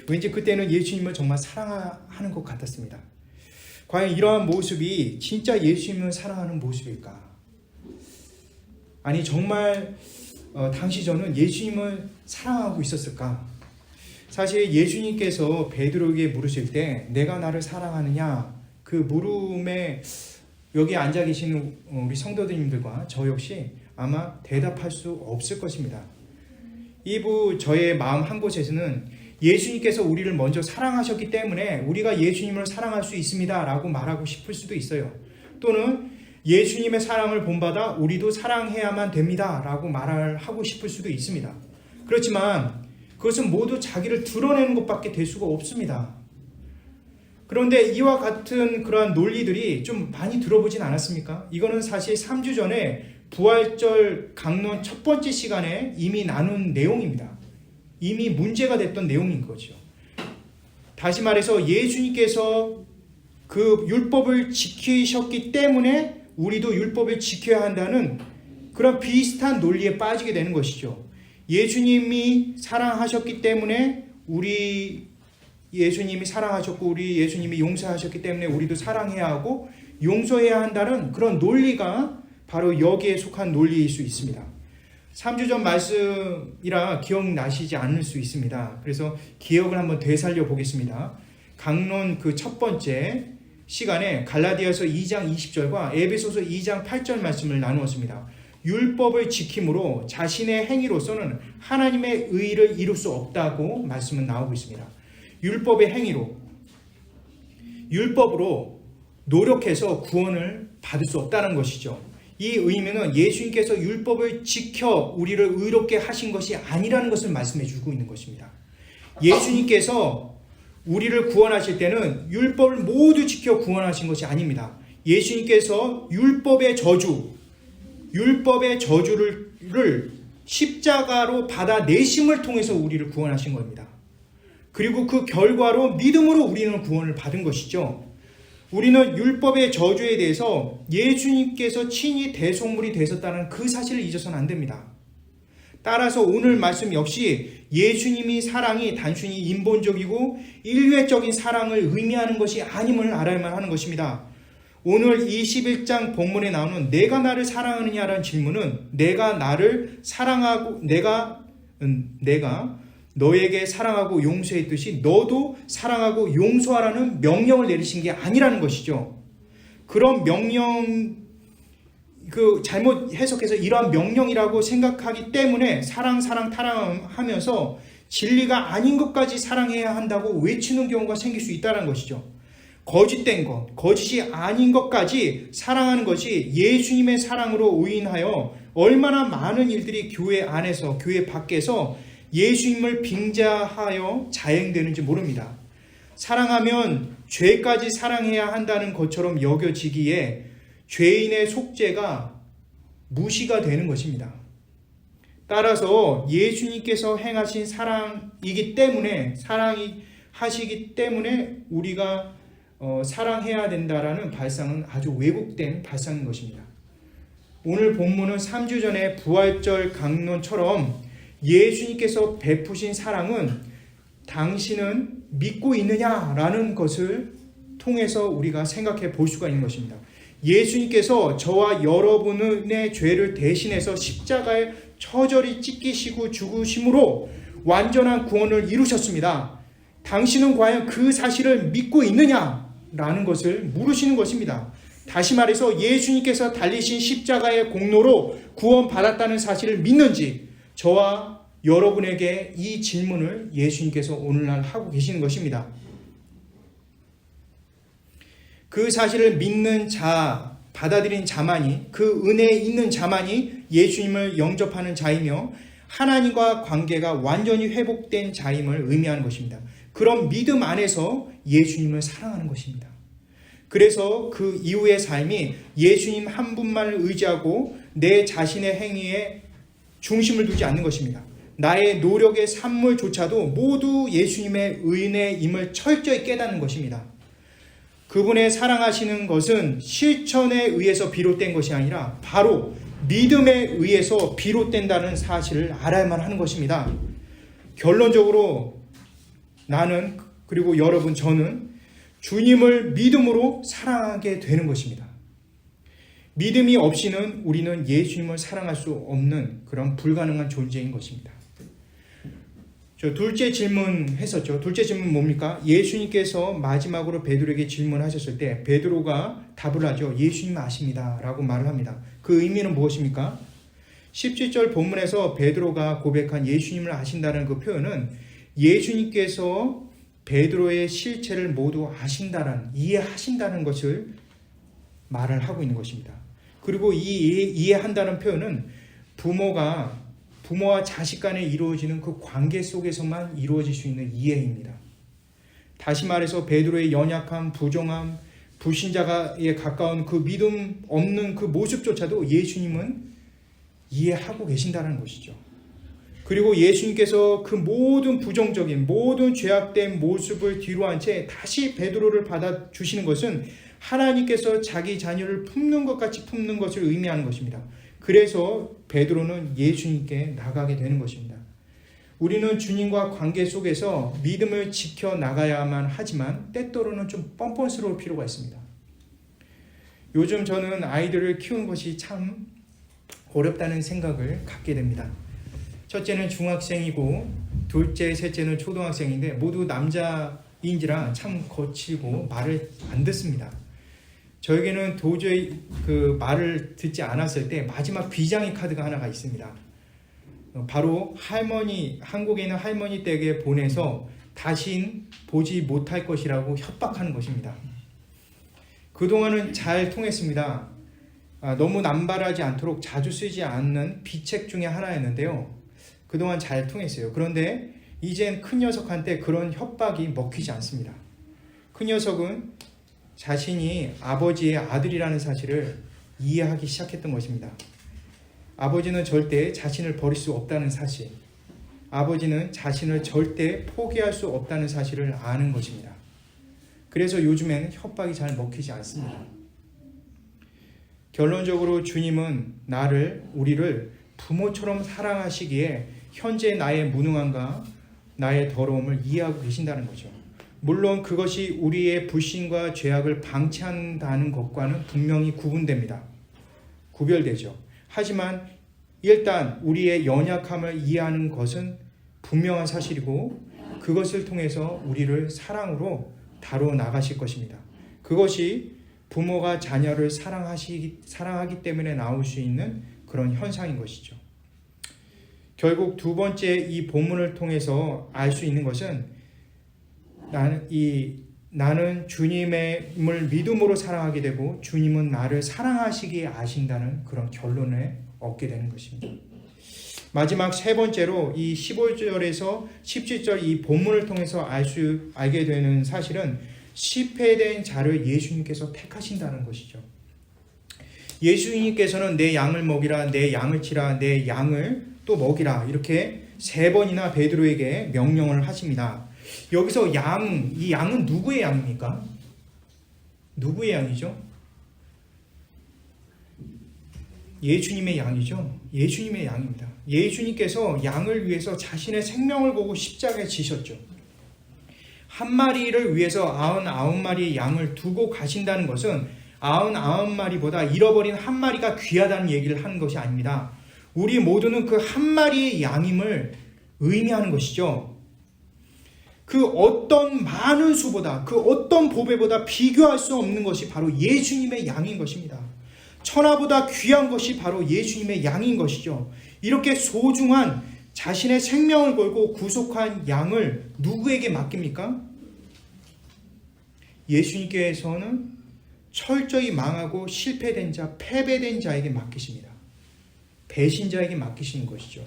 왠지 그때는 예수님을 정말 사랑하는 것 같았습니다. 과연 이러한 모습이 진짜 예수님을 사랑하는 모습일까? 아니 정말 당시 저는 예수님을 사랑하고 있었을까? 사실 예수님께서 베드로에게 물으실 때 내가 나를 사랑하느냐 그 물음에 여기 앉아 계시는 우리 성도님들과 저 역시 아마 대답할 수 없을 것입니다. 이부 저의 마음 한 곳에서는 예수님께서 우리를 먼저 사랑하셨기 때문에 우리가 예수님을 사랑할 수 있습니다 라고 말하고 싶을 수도 있어요. 또는 예수님의 사랑을 본받아 우리도 사랑해야만 됩니다 라고 말을 하고 싶을 수도 있습니다. 그렇지만 그것은 모두 자기를 드러내는 것밖에 될 수가 없습니다. 그런데 이와 같은 그러한 논리들이 좀 많이 들어보진 않았습니까? 이거는 사실 3주 전에 부활절 강론 첫 번째 시간에 이미 나눈 내용입니다. 이미 문제가 됐던 내용인 거죠. 다시 말해서 예수님께서 그 율법을 지키셨기 때문에 우리도 율법을 지켜야 한다는 그런 비슷한 논리에 빠지게 되는 것이죠. 예수님이 사랑하셨기 때문에 예수님이 사랑하셨고 우리 예수님이 용서하셨기 때문에 우리도 사랑해야 하고 용서해야 한다는 그런 논리가 바로 여기에 속한 논리일 수 있습니다. 3주 전 말씀이라 기억나시지 않을 수 있습니다. 그래서 기억을 한번 되살려 보겠습니다. 강론 그 첫 번째 시간에 갈라디아서 2장 20절과 에베소서 2장 8절 말씀을 나누었습니다. 율법을 지킴으로 자신의 행위로서는 하나님의 의를 이룰 수 없다고 말씀은 나오고 있습니다. 율법의 행위로, 율법으로 노력해서 구원을 받을 수 없다는 것이죠. 이 의미는 예수님께서 율법을 지켜 우리를 의롭게 하신 것이 아니라는 것을 말씀해 주고 있는 것입니다. 예수님께서 우리를 구원하실 때는 율법을 모두 지켜 구원하신 것이 아닙니다. 예수님께서 율법의 저주를 십자가로 받아내심을 통해서 우리를 구원하신 겁니다. 그리고 그 결과로 믿음으로 우리는 구원을 받은 것이죠. 우리는 율법의 저주에 대해서 예수님께서 친히 대속물이 되셨다는 그 사실을 잊어서는 안 됩니다. 따라서 오늘 말씀 역시 예수님이 사랑이 단순히 인본적이고 인류애적인 사랑을 의미하는 것이 아님을 알아야만 하는 것입니다. 오늘 21장 본문에 나오는 내가 나를 사랑하느냐라는 질문은 내가 너에게 사랑하고 용서했듯이 너도 사랑하고 용서하라는 명령을 내리신 게 아니라는 것이죠. 그런 명령 잘못 해석해서 이러한 명령이라고 생각하기 때문에 타랑하면서 진리가 아닌 것까지 사랑해야 한다고 외치는 경우가 생길 수 있다는 것이죠. 거짓된 것, 거짓이 아닌 것까지 사랑하는 것이 예수님의 사랑으로 오인하여 얼마나 많은 일들이 교회 안에서 교회 밖에서 예수님을 빙자하여 자행되는지 모릅니다. 사랑하면 죄까지 사랑해야 한다는 것처럼 여겨지기에 죄인의 속죄가 무시가 되는 것입니다. 따라서 예수님께서 행하신 사랑하시기 때문에 우리가 사랑해야 된다라는 발상은 아주 왜곡된 발상인 것입니다. 오늘 본문은 3주 전에 부활절 강론처럼 예수님께서 베푸신 사랑은 당신은 믿고 있느냐라는 것을 통해서 우리가 생각해 볼 수가 있는 것입니다. 예수님께서 저와 여러분의 죄를 대신해서 십자가에 처절히 찢기시고 죽으심으로 완전한 구원을 이루셨습니다. 당신은 과연 그 사실을 믿고 있느냐라는 것을 물으시는 것입니다. 다시 말해서 예수님께서 달리신 십자가의 공로로 구원받았다는 사실을 믿는지 저와 여러분에게 이 질문을 예수님께서 오늘날 하고 계시는 것입니다. 그 사실을 믿는 자, 받아들인 자만이, 그 은혜에 있는 자만이 예수님을 영접하는 자이며 하나님과 관계가 완전히 회복된 자임을 의미하는 것입니다. 그런 믿음 안에서 예수님을 사랑하는 것입니다. 그래서 그 이후의 삶이 예수님 한 분만을 의지하고 내 자신의 행위에 중심을 두지 않는 것입니다. 나의 노력의 산물조차도 모두 예수님의 은혜임을 철저히 깨닫는 것입니다. 그분의 사랑하시는 것은 실천에 의해서 비롯된 것이 아니라 바로 믿음에 의해서 비롯된다는 사실을 알아야만 하는 것입니다. 결론적으로 나는 그리고 여러분 저는 주님을 믿음으로 사랑하게 되는 것입니다. 믿음이 없이는 우리는 예수님을 사랑할 수 없는 그런 불가능한 존재인 것입니다. 저 둘째 질문 했었죠. 둘째 질문 뭡니까? 예수님께서 마지막으로 베드로에게 질문하셨을 때 베드로가 답을 하죠. 예수님 아십니다 라고 말을 합니다. 그 의미는 무엇입니까? 17절 본문에서 베드로가 고백한 예수님을 아신다는 그 표현은 예수님께서 베드로의 실체를 모두 이해하신다는 것을 말을 하고 있는 것입니다. 그리고 이 이해한다는 표현은 부모와 자식 간에 이루어지는 그 관계 속에서만 이루어질 수 있는 이해입니다. 다시 말해서 베드로의 연약함, 부정함, 불신자에 가까운 그 믿음 없는 그 모습조차도 예수님은 이해하고 계신다는 것이죠. 그리고 예수님께서 그 모든 부정적인 모든 죄악된 모습을 뒤로 한 채 다시 베드로를 받아주시는 것은 하나님께서 자기 자녀를 품는 것 같이 품는 것을 의미하는 것입니다. 그래서 베드로는 예수님께 나가게 되는 것입니다. 우리는 주님과 관계 속에서 믿음을 지켜나가야만 하지만 때때로는 좀 뻔뻔스러울 필요가 있습니다. 요즘 저는 아이들을 키우는 것이 참 어렵다는 생각을 갖게 됩니다. 첫째는 중학생이고 둘째, 셋째는 초등학생인데 모두 남자인지라 참 거칠고 말을 안 듣습니다. 저에게는 도저히 그 말을 듣지 않았을 때 마지막 비장의 카드가 하나가 있습니다. 바로 한국에 있는 할머니 댁에 보내서 다신 보지 못할 것이라고 협박하는 것입니다. 그동안은 잘 통했습니다. 너무 남발하지 않도록 자주 쓰지 않는 비책 중에 하나였는데요. 그동안 잘 통했어요. 그런데 이젠 큰 녀석한테 그런 협박이 먹히지 않습니다. 큰 녀석은 자신이 아버지의 아들이라는 사실을 이해하기 시작했던 것입니다. 아버지는 절대 자신을 버릴 수 없다는 사실, 아버지는 자신을 절대 포기할 수 없다는 사실을 아는 것입니다. 그래서 요즘에는 협박이 잘 먹히지 않습니다. 결론적으로 주님은 우리를 부모처럼 사랑하시기에 현재 나의 무능함과 나의 더러움을 이해하고 계신다는 거죠. 물론 그것이 우리의 불신과 죄악을 방치한다는 것과는 분명히 구별되죠. 하지만 일단 우리의 연약함을 이해하는 것은 분명한 사실이고 그것을 통해서 우리를 사랑으로 다루어 나가실 것입니다. 그것이 부모가 자녀를 사랑하기 때문에 나올 수 있는 그런 현상인 것이죠. 결국 두 번째 이 본문을 통해서 알 수 있는 것은 나는 주님을 믿음으로 사랑하게 되고 주님은 나를 사랑하시기에 아신다는 그런 결론을 얻게 되는 것입니다. 마지막 세 번째로 이 15절에서 17절 이 본문을 통해서 알게 되는 사실은 시패된 자를 예수님께서 택하신다는 것이죠. 예수님께서는 내 양을 먹이라, 내 양을 치라, 내 양을 또 먹이라 이렇게 세 번이나 베드로에게 명령을 하십니다. 여기서 이 양은 누구의 양입니까? 누구의 양이죠? 예수님의 양이죠. 예수님의 양입니다. 예수님께서 양을 위해서 자신의 생명을 보고 십자가에 지셨죠. 한 마리를 위해서 99마리의 양을 두고 가신다는 것은 99마리보다 잃어버린 한 마리가 귀하다는 얘기를 하는 것이 아닙니다. 우리 모두는 그 한 마리의 양임을 의미하는 것이죠. 그 어떤 많은 수보다, 그 어떤 보배보다 비교할 수 없는 것이 바로 예수님의 양인 것입니다. 천하보다 귀한 것이 바로 예수님의 양인 것이죠. 이렇게 소중한 자신의 생명을 걸고 구속한 양을 누구에게 맡깁니까? 예수님께서는 철저히 망하고 실패된 자, 패배된 자에게 맡기십니다. 배신자에게 맡기시는 것이죠.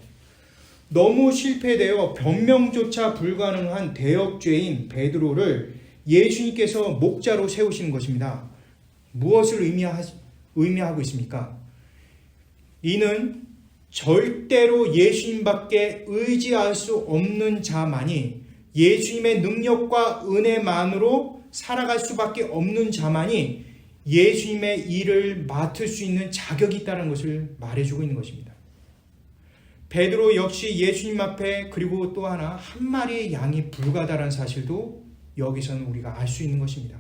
너무 실패되어 변명조차 불가능한 대역죄인 베드로를 예수님께서 목자로 세우시는 것입니다. 무엇을 의미하고 있습니까? 이는 절대로 예수님밖에 의지할 수 없는 자만이, 예수님의 능력과 은혜만으로 살아갈 수밖에 없는 자만이 예수님의 일을 맡을 수 있는 자격이 있다는 것을 말해주고 있는 것입니다. 베드로 역시 예수님 앞에 그리고 또 한 마리의 양이 불가다라는 사실도 여기서는 우리가 알 수 있는 것입니다.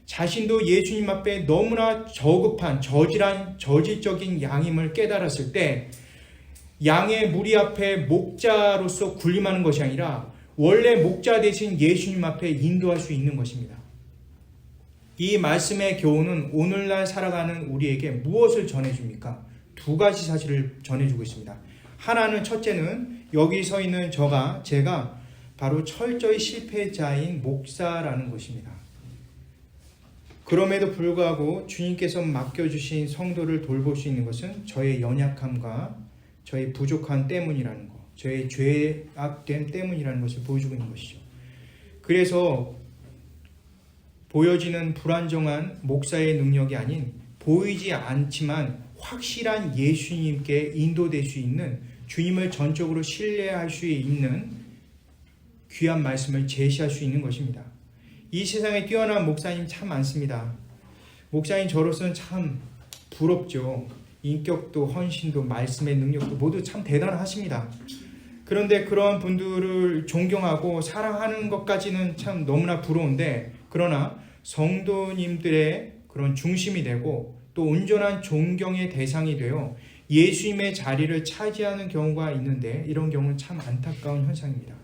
자신도 예수님 앞에 너무나 저급한 저질적인 양임을 깨달았을 때 양의 무리 앞에 목자로서 군림하는 것이 아니라 원래 목자 대신 예수님 앞에 인도할 수 있는 것입니다. 이 말씀의 교훈은 오늘날 살아가는 우리에게 무엇을 전해줍니까? 두 가지 사실을 전해주고 있습니다. 하나는, 첫째는 여기 서 있는 제가 바로 철저히 실패자인 목사라는 것입니다. 그럼에도 불구하고 주님께서 맡겨주신 성도를 돌볼 수 있는 것은 저의 연약함과 저의 부족함 때문이라는 것, 저의 죄악됨 때문이라는 것을 보여주고 있는 것이죠. 그래서 보여지는 불안정한 목사의 능력이 아닌 보이지 않지만 확실한 예수님께 인도될 수 있는, 주님을 전적으로 신뢰할 수 있는 귀한 말씀을 제시할 수 있는 것입니다. 이 세상에 뛰어난 목사님 참 많습니다. 목사님 저로서는 참 부럽죠. 인격도 헌신도 말씀의 능력도 모두 참 대단하십니다. 그런데 그러한 분들을 존경하고 사랑하는 것까지는 참 너무나 부러운데, 그러나 성도님들의 그런 중심이 되고 또 온전한 존경의 대상이 되어 예수님의 자리를 차지하는 경우가 있는데, 이런 경우는 참 안타까운 현상입니다.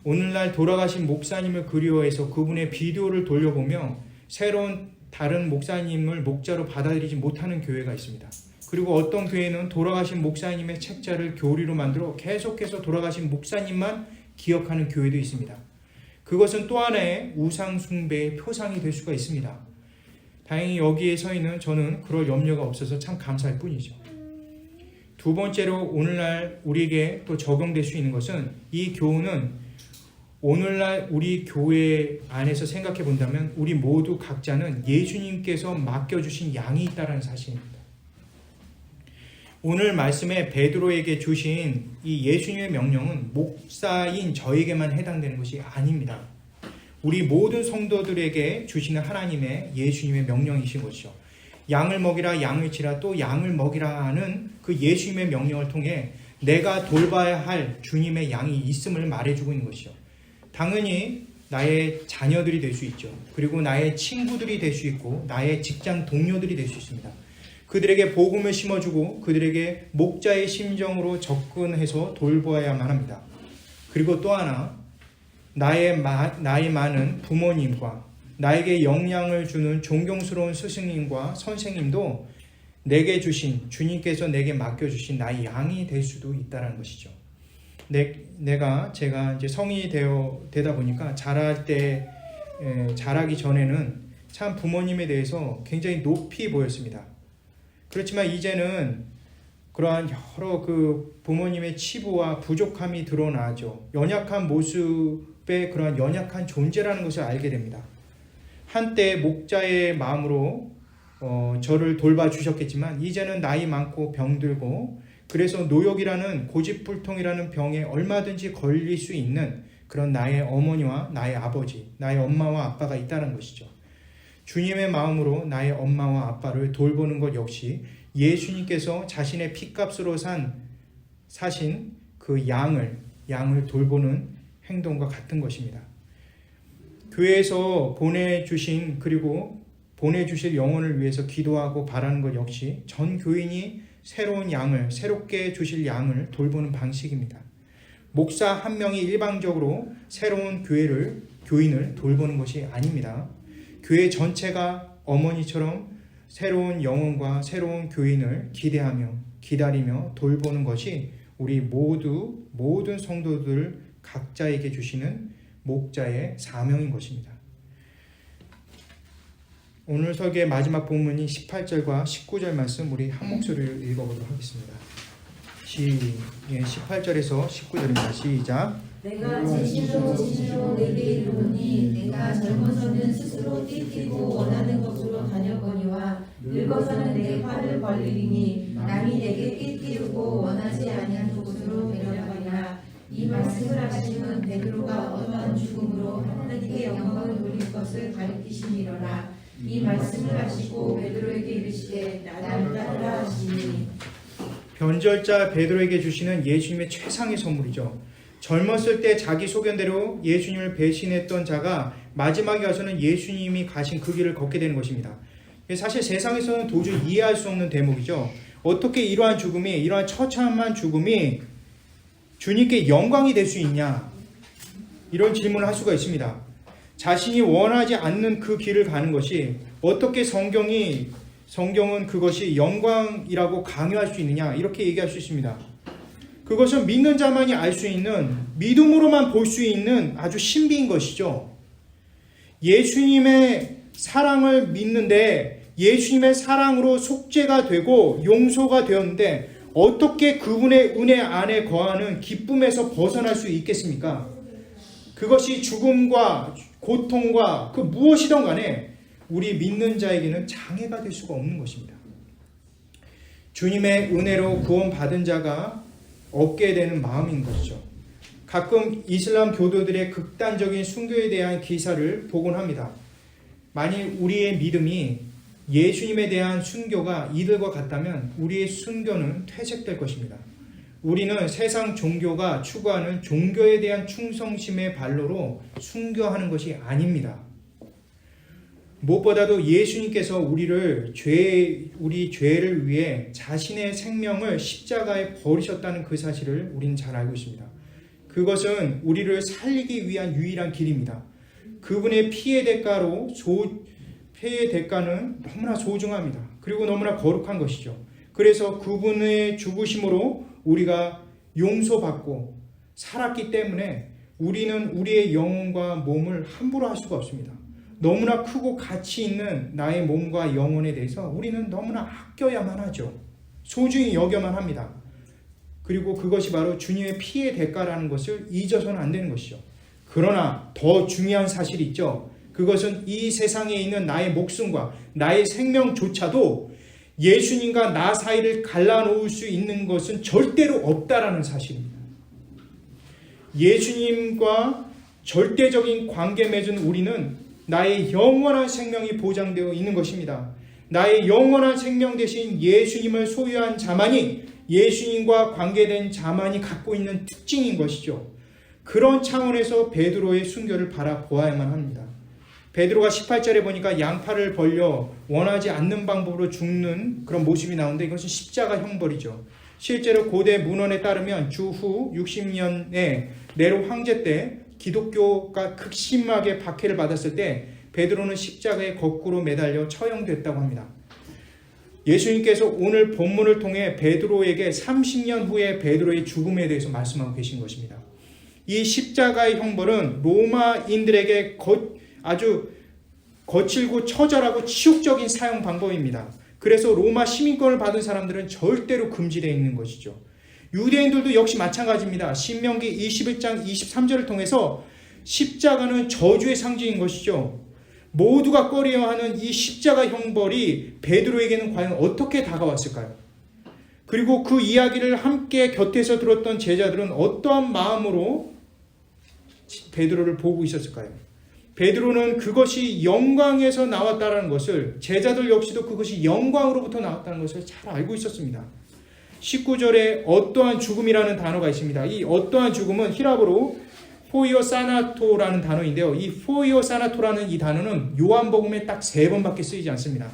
오늘날 돌아가신 목사님을 그리워해서 그분의 비디오를 돌려보며 새로운 다른 목사님을 목자로 받아들이지 못하는 교회가 있습니다. 그리고 어떤 교회는 돌아가신 목사님의 책자를 교리로 만들어 계속해서 돌아가신 목사님만 기억하는 교회도 있습니다. 그것은 또 하나의 우상 숭배의 표상이 될 수가 있습니다. 다행히 여기에 서 있는 저는 그럴 염려가 없어서 참 감사할 뿐이죠. 두 번째로 오늘날 우리에게 또 적용될 수 있는 것은, 이 교훈은 오늘날 우리 교회 안에서 생각해 본다면 우리 모두 각자는 예수님께서 맡겨주신 양이 있다는 사실입니다. 오늘 말씀에 베드로에게 주신 이 예수님의 명령은 목사인 저에게만 해당되는 것이 아닙니다. 우리 모든 성도들에게 주시는 하나님의 예수님의 명령이신 것이죠. 양을 먹이라, 양을 치라, 또 양을 먹이라 하는 그 예수님의 명령을 통해 내가 돌봐야 할 주님의 양이 있음을 말해주고 있는 것이죠. 당연히 나의 자녀들이 될 수 있죠. 그리고 나의 친구들이 될 수 있고 나의 직장 동료들이 될 수 있습니다. 그들에게 복음을 심어주고 그들에게 목자의 심정으로 접근해서 돌보아야만 합니다. 그리고 또 하나, 나이 많은 부모님과 나에게 영향을 주는 존경스러운 스승님과 선생님도 내게 주신, 주님께서 내게 맡겨주신 나의 양이 될 수도 있다는 것이죠. 제가 이제 성인이 되다 보니까 자라기 전에는 참 부모님에 대해서 굉장히 높이 보였습니다. 그렇지만 이제는 그러한 여러 그 부모님의 치부와 부족함이 드러나죠. 연약한 모습의 그러한 연약한 존재라는 것을 알게 됩니다. 한때 목자의 마음으로 저를 돌봐주셨겠지만 이제는 나이 많고 병들고, 그래서 노역이라는 고집불통이라는 병에 얼마든지 걸릴 수 있는 그런 나의 어머니와 나의 아버지, 나의 엄마와 아빠가 있다는 것이죠. 주님의 마음으로 나의 엄마와 아빠를 돌보는 것 역시 예수님께서 자신의 피값으로 사신 그 양을 돌보는 행동과 같은 것입니다. 교회에서 보내주실 영혼을 위해서 기도하고 바라는 것 역시 전 교인이 새롭게 주실 양을 돌보는 방식입니다. 목사 한 명이 일방적으로 새로운 교인을 돌보는 것이 아닙니다. 교회 전체가 어머니처럼 새로운 영혼과 새로운 교인을 기다리며 돌보는 것이 우리 모든 성도들 각자에게 주시는 목자의 사명인 것입니다. 오늘 설교의 마지막 본문이 18절과 19절 말씀 우리 한 목소리를 읽어보도록 하겠습니다. 18절에서 19절입니다. 시작. 내가 진실로 내게 이르노니 내가 젊어서는 스스로 띠띠고 원하는 것으로 다녔거니와 늙어서는 내 팔을 벌리리니 남이 내게 띠띠고 원하지 아니한 곳으로 데려가리라. 이 말씀을 하시면 베드로가 어떠한 죽음으로 하나님께 영광을 돌릴 것을 가리키시니로라. 이 말씀을 하시고 베드로에게 이르시되 나를 따르라 하시니. 변절자 베드로에게 주시는 예수님의 최상의 선물이죠. 젊었을 때 자기 소견대로 예수님을 배신했던 자가 마지막에 가서는 예수님이 가신 그 길을 걷게 되는 것입니다. 사실 세상에서는 도저히 이해할 수 없는 대목이죠. 어떻게 이러한 처참한 죽음이 주님께 영광이 될 수 있냐, 이런 질문을 할 수가 있습니다. 자신이 원하지 않는 그 길을 가는 것이 어떻게 성경은 그것이 영광이라고 강요할 수 있느냐, 이렇게 얘기할 수 있습니다. 그것은 믿는 자만이 알 수 있는, 믿음으로만 볼 수 있는 아주 신비인 것이죠. 예수님의 사랑을 믿는데 예수님의 사랑으로 속죄가 되고 용서가 되었는데 어떻게 그분의 은혜 안에 거하는 기쁨에서 벗어날 수 있겠습니까? 그것이 죽음과 고통과 그 무엇이든 간에 우리 믿는 자에게는 장애가 될 수가 없는 것입니다. 주님의 은혜로 구원받은 자가 얻게 되는 마음인 것이죠. 가끔 이슬람 교도들의 극단적인 순교에 대한 기사를 보곤 합니다. 만일 우리의 믿음이 예수님에 대한 순교가 이들과 같다면 우리의 순교는 퇴색될 것입니다. 우리는 세상 종교가 추구하는 종교에 대한 충성심의 발로로 순교하는 것이 아닙니다. 무엇보다도 예수님께서 우리 죄를 위해 자신의 생명을 십자가에 버리셨다는 그 사실을 우리는 잘 알고 있습니다. 그것은 우리를 살리기 위한 유일한 길입니다. 그분의 피의 대가는 너무나 소중합니다. 그리고 너무나 거룩한 것이죠. 그래서 그분의 죽으심으로 우리가 용서받고 살았기 때문에 우리는 우리의 영혼과 몸을 함부로 할 수가 없습니다. 너무나 크고 가치 있는 나의 몸과 영혼에 대해서 우리는 너무나 아껴야만 하죠. 소중히 여겨만 합니다. 그리고 그것이 바로 주님의 피의 대가라는 것을 잊어서는 안 되는 것이죠. 그러나 더 중요한 사실이 있죠. 그것은 이 세상에 있는 나의 목숨과 나의 생명조차도 예수님과 나 사이를 갈라놓을 수 있는 것은 절대로 없다라는 사실입니다. 예수님과 절대적인 관계 맺은 우리는 나의 영원한 생명이 보장되어 있는 것입니다. 나의 영원한 생명 대신 예수님을 소유한 자만이, 예수님과 관계된 자만이 갖고 있는 특징인 것이죠. 그런 차원에서 베드로의 순교를 바라보아야만 합니다. 베드로가 18절에 보니까 양팔을 벌려 원하지 않는 방법으로 죽는 그런 모습이 나오는데 이것은 십자가 형벌이죠. 실제로 고대 문헌에 따르면 주후 60년에 네로 황제 때 기독교가 극심하게 박해를 받았을 때 베드로는 십자가에 거꾸로 매달려 처형됐다고 합니다. 예수님께서 오늘 본문을 통해 베드로에게 30년 후에 베드로의 죽음에 대해서 말씀하고 계신 것입니다. 이 십자가의 형벌은 로마인들에게 아주 거칠고 처절하고 치욕적인 사형 방법입니다. 그래서 로마 시민권을 받은 사람들은 절대로 금지되어 있는 것이죠. 유대인들도 역시 마찬가지입니다. 신명기 21장 23절을 통해서 십자가는 저주의 상징인 것이죠. 모두가 꺼려하는 이 십자가 형벌이 베드로에게는 과연 어떻게 다가왔을까요? 그리고 그 이야기를 함께 곁에서 들었던 제자들은 어떠한 마음으로 베드로를 보고 있었을까요? 베드로는 그것이 영광에서 나왔다는 것을, 제자들 역시도 그것이 영광으로부터 나왔다는 것을 잘 알고 있었습니다. 19절에 어떠한 죽음이라는 단어가 있습니다. 이 어떠한 죽음은 히라브로 포이오 사나토라는 단어인데요. 이 포이오 사나토라는 이 단어는 요한복음에 딱 3번밖에 쓰이지 않습니다.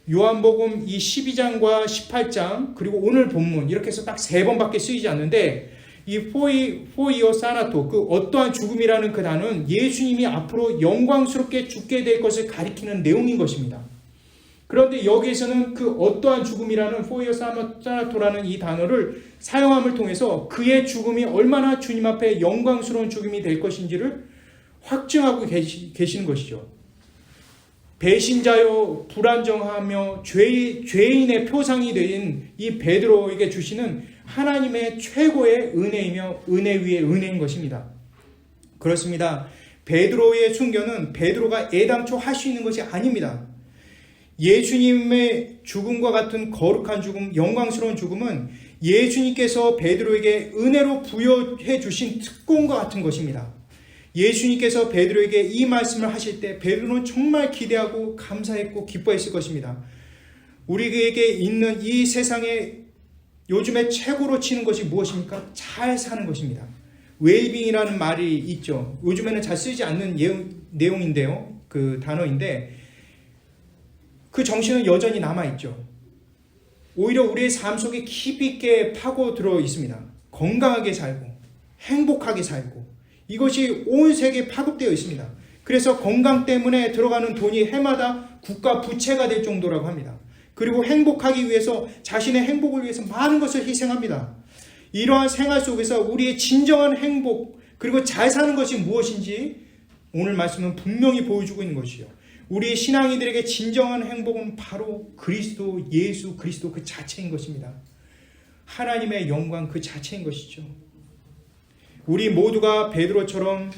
요한복음 이 12장과 18장 그리고 오늘 본문 이렇게 해서 딱 3번밖에 쓰이지 않는데 이 포이오 사나토, 그 어떠한 죽음이라는 그 단어는 예수님이 앞으로 영광스럽게 죽게 될 것을 가리키는 내용인 것입니다. 그런데 여기에서는 그 어떠한 죽음이라는 포이오 사나토라는 이 단어를 사용함을 통해서 그의 죽음이 얼마나 주님 앞에 영광스러운 죽음이 될 것인지를 확증하고 계시는 것이죠. 배신자요 불안정하며 죄인의 표상이 된 이 베드로에게 주시는 하나님의 최고의 은혜이며 은혜 위에 은혜인 것입니다. 그렇습니다. 베드로의 순교는 베드로가 애당초 할 수 있는 것이 아닙니다. 예수님의 죽음과 같은 거룩한 죽음, 영광스러운 죽음은 예수님께서 베드로에게 은혜로 부여해 주신 특권과 같은 것입니다. 예수님께서 베드로에게 이 말씀을 하실 때 베드로는 정말 기대하고 감사했고 기뻐했을 것입니다. 우리에게 있는 이 세상에 요즘에 최고로 치는 것이 무엇입니까? 잘 사는 것입니다. 웰빙이라는 말이 있죠. 요즘에는 잘 쓰지 않는 내용인데요. 그 단어인데 그 정신은 여전히 남아있죠. 오히려 우리의 삶 속에 깊이 있게 파고들어 있습니다. 건강하게 살고 행복하게 살고 이것이 온 세계에 파급되어 있습니다. 그래서 건강 때문에 들어가는 돈이 해마다 국가 부채가 될 정도라고 합니다. 그리고 행복하기 위해서 자신의 행복을 위해서 많은 것을 희생합니다. 이러한 생활 속에서 우리의 진정한 행복 그리고 잘 사는 것이 무엇인지 오늘 말씀은 분명히 보여주고 있는 것이요. 우리 신앙인들에게 진정한 행복은 바로 그리스도, 예수 그리스도 그 자체인 것입니다. 하나님의 영광 그 자체인 것이죠. 우리 모두가 베드로처럼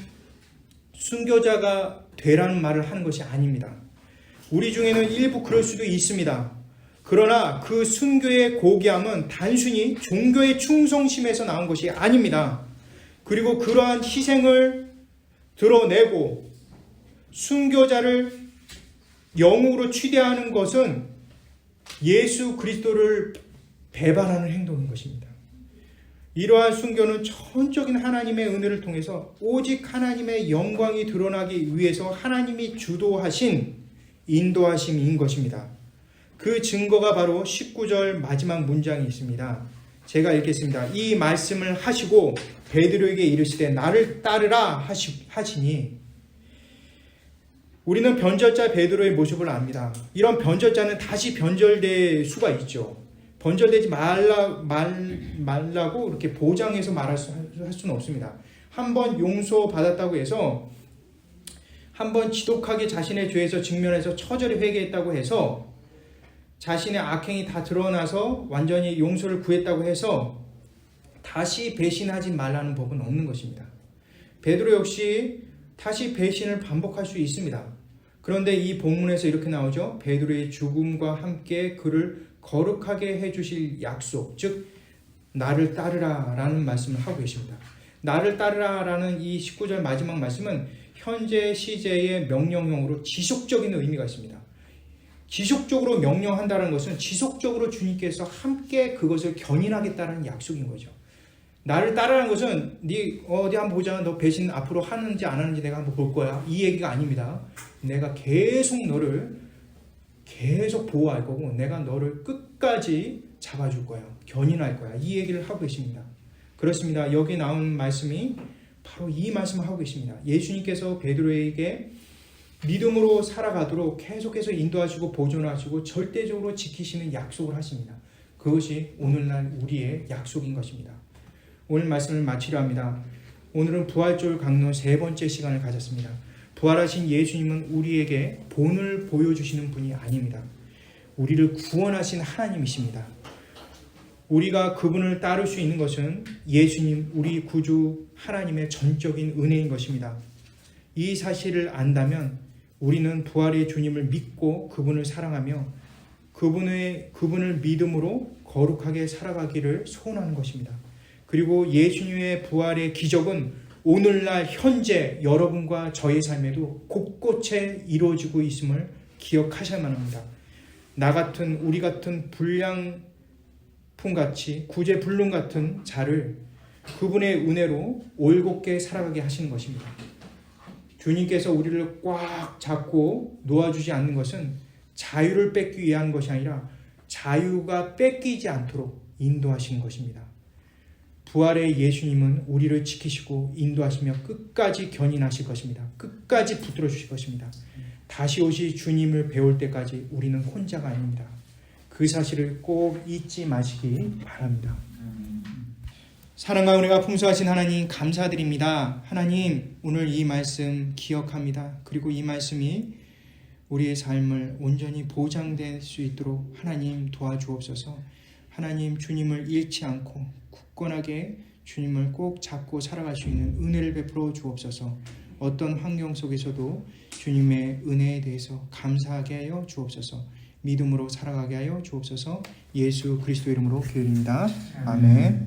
순교자가 되라는 말을 하는 것이 아닙니다. 우리 중에는 일부 그럴 수도 있습니다. 그러나 그 순교의 고귀함은 단순히 종교의 충성심에서 나온 것이 아닙니다. 그리고 그러한 희생을 드러내고 순교자를 영웅으로 취대하는 것은 예수 그리스도를 배반하는 행동인 것입니다. 이러한 순교는 전적인 하나님의 은혜를 통해서 오직 하나님의 영광이 드러나기 위해서 하나님이 주도하신 인도하심인 것입니다. 그 증거가 바로 19절 마지막 문장이 있습니다. 제가 읽겠습니다. 이 말씀을 하시고 베드로에게 이르시되 나를 따르라 하시니, 우리는 변절자 베드로의 모습을 압니다. 이런 변절자는 다시 변절될 수가 있죠. 변절되지 말라고 이렇게 보장해서 할 수는 없습니다. 한번 용서받았다고 해서, 한번 지독하게 자신의 죄에서 직면해서 처절히 회개했다고 해서, 자신의 악행이 다 드러나서 완전히 용서를 구했다고 해서 다시 배신하지 말라는 법은 없는 것입니다. 베드로 역시 다시 배신을 반복할 수 있습니다. 그런데 이 본문에서 이렇게 나오죠. 베드로의 죽음과 함께 그를 거룩하게 해주실 약속, 즉 나를 따르라 라는 말씀을 하고 계십니다. 나를 따르라 라는 이 19절 마지막 말씀은 현재 시제의 명령형으로 지속적인 의미가 있습니다. 지속적으로 명령한다는 것은 지속적으로 주님께서 함께 그것을 견인하겠다는 약속인 거죠. 나를 따르라는 것은 네 어디 한번 보자, 너 배신 앞으로 하는지 안 하는지 내가 한번 볼 거야, 이 얘기가 아닙니다. 내가 계속 너를 계속 보호할 거고 내가 너를 끝까지 잡아줄 거야, 견인할 거야, 이 얘기를 하고 계십니다. 그렇습니다. 여기 나온 말씀이 바로 이 말씀을 하고 계십니다. 예수님께서 베드로에게 믿음으로 살아가도록 계속해서 인도하시고 보존하시고 절대적으로 지키시는 약속을 하십니다. 그것이 오늘날 우리의 약속인 것입니다. 오늘 말씀을 마치려 합니다. 오늘은 부활절 강론 3번째 시간을 가졌습니다. 부활하신 예수님은 우리에게 본을 보여주시는 분이 아닙니다. 우리를 구원하신 하나님이십니다. 우리가 그분을 따를 수 있는 것은 예수님, 우리 구주 하나님의 전적인 은혜인 것입니다. 이 사실을 안다면 우리는 부활의 주님을 믿고 그분을 사랑하며 그분을 믿음으로 거룩하게 살아가기를 소원하는 것입니다. 그리고 예수님의 부활의 기적은 오늘날 현재 여러분과 저의 삶에도 곳곳에 이루어지고 있음을 기억하셔야만 합니다. 나 같은, 우리 같은 불량품같이 구제불능 같은 자를 그분의 은혜로 올곧게 살아가게 하시는 것입니다. 주님께서 우리를 꽉 잡고 놓아주지 않는 것은 자유를 뺏기 위한 것이 아니라 자유가 뺏기지 않도록 인도하시는 것입니다. 부활의 예수님은 우리를 지키시고 인도하시며 끝까지 견인하실 것입니다. 끝까지 붙들어 주실 것입니다. 다시 오실 주님을 배울 때까지 우리는 혼자가 아닙니다. 그 사실을 꼭 잊지 마시기 바랍니다. 사랑과 은혜가 풍성하신 하나님 감사드립니다. 하나님, 오늘 이 말씀 기억합니다. 그리고 이 말씀이 우리의 삶을 온전히 보장될 수 있도록 하나님 도와주옵소서. 하나님, 주님을 잃지 않고 굳건하게 주님을 꼭 잡고 살아갈 수 있는 은혜를 베풀어 주옵소서. 어떤 환경 속에서도 주님의 은혜에 대해서 감사하게 하여 주옵소서. 믿음으로 살아가게 하여 주옵소서. 예수 그리스도 이름으로 기도드립니다. 아멘.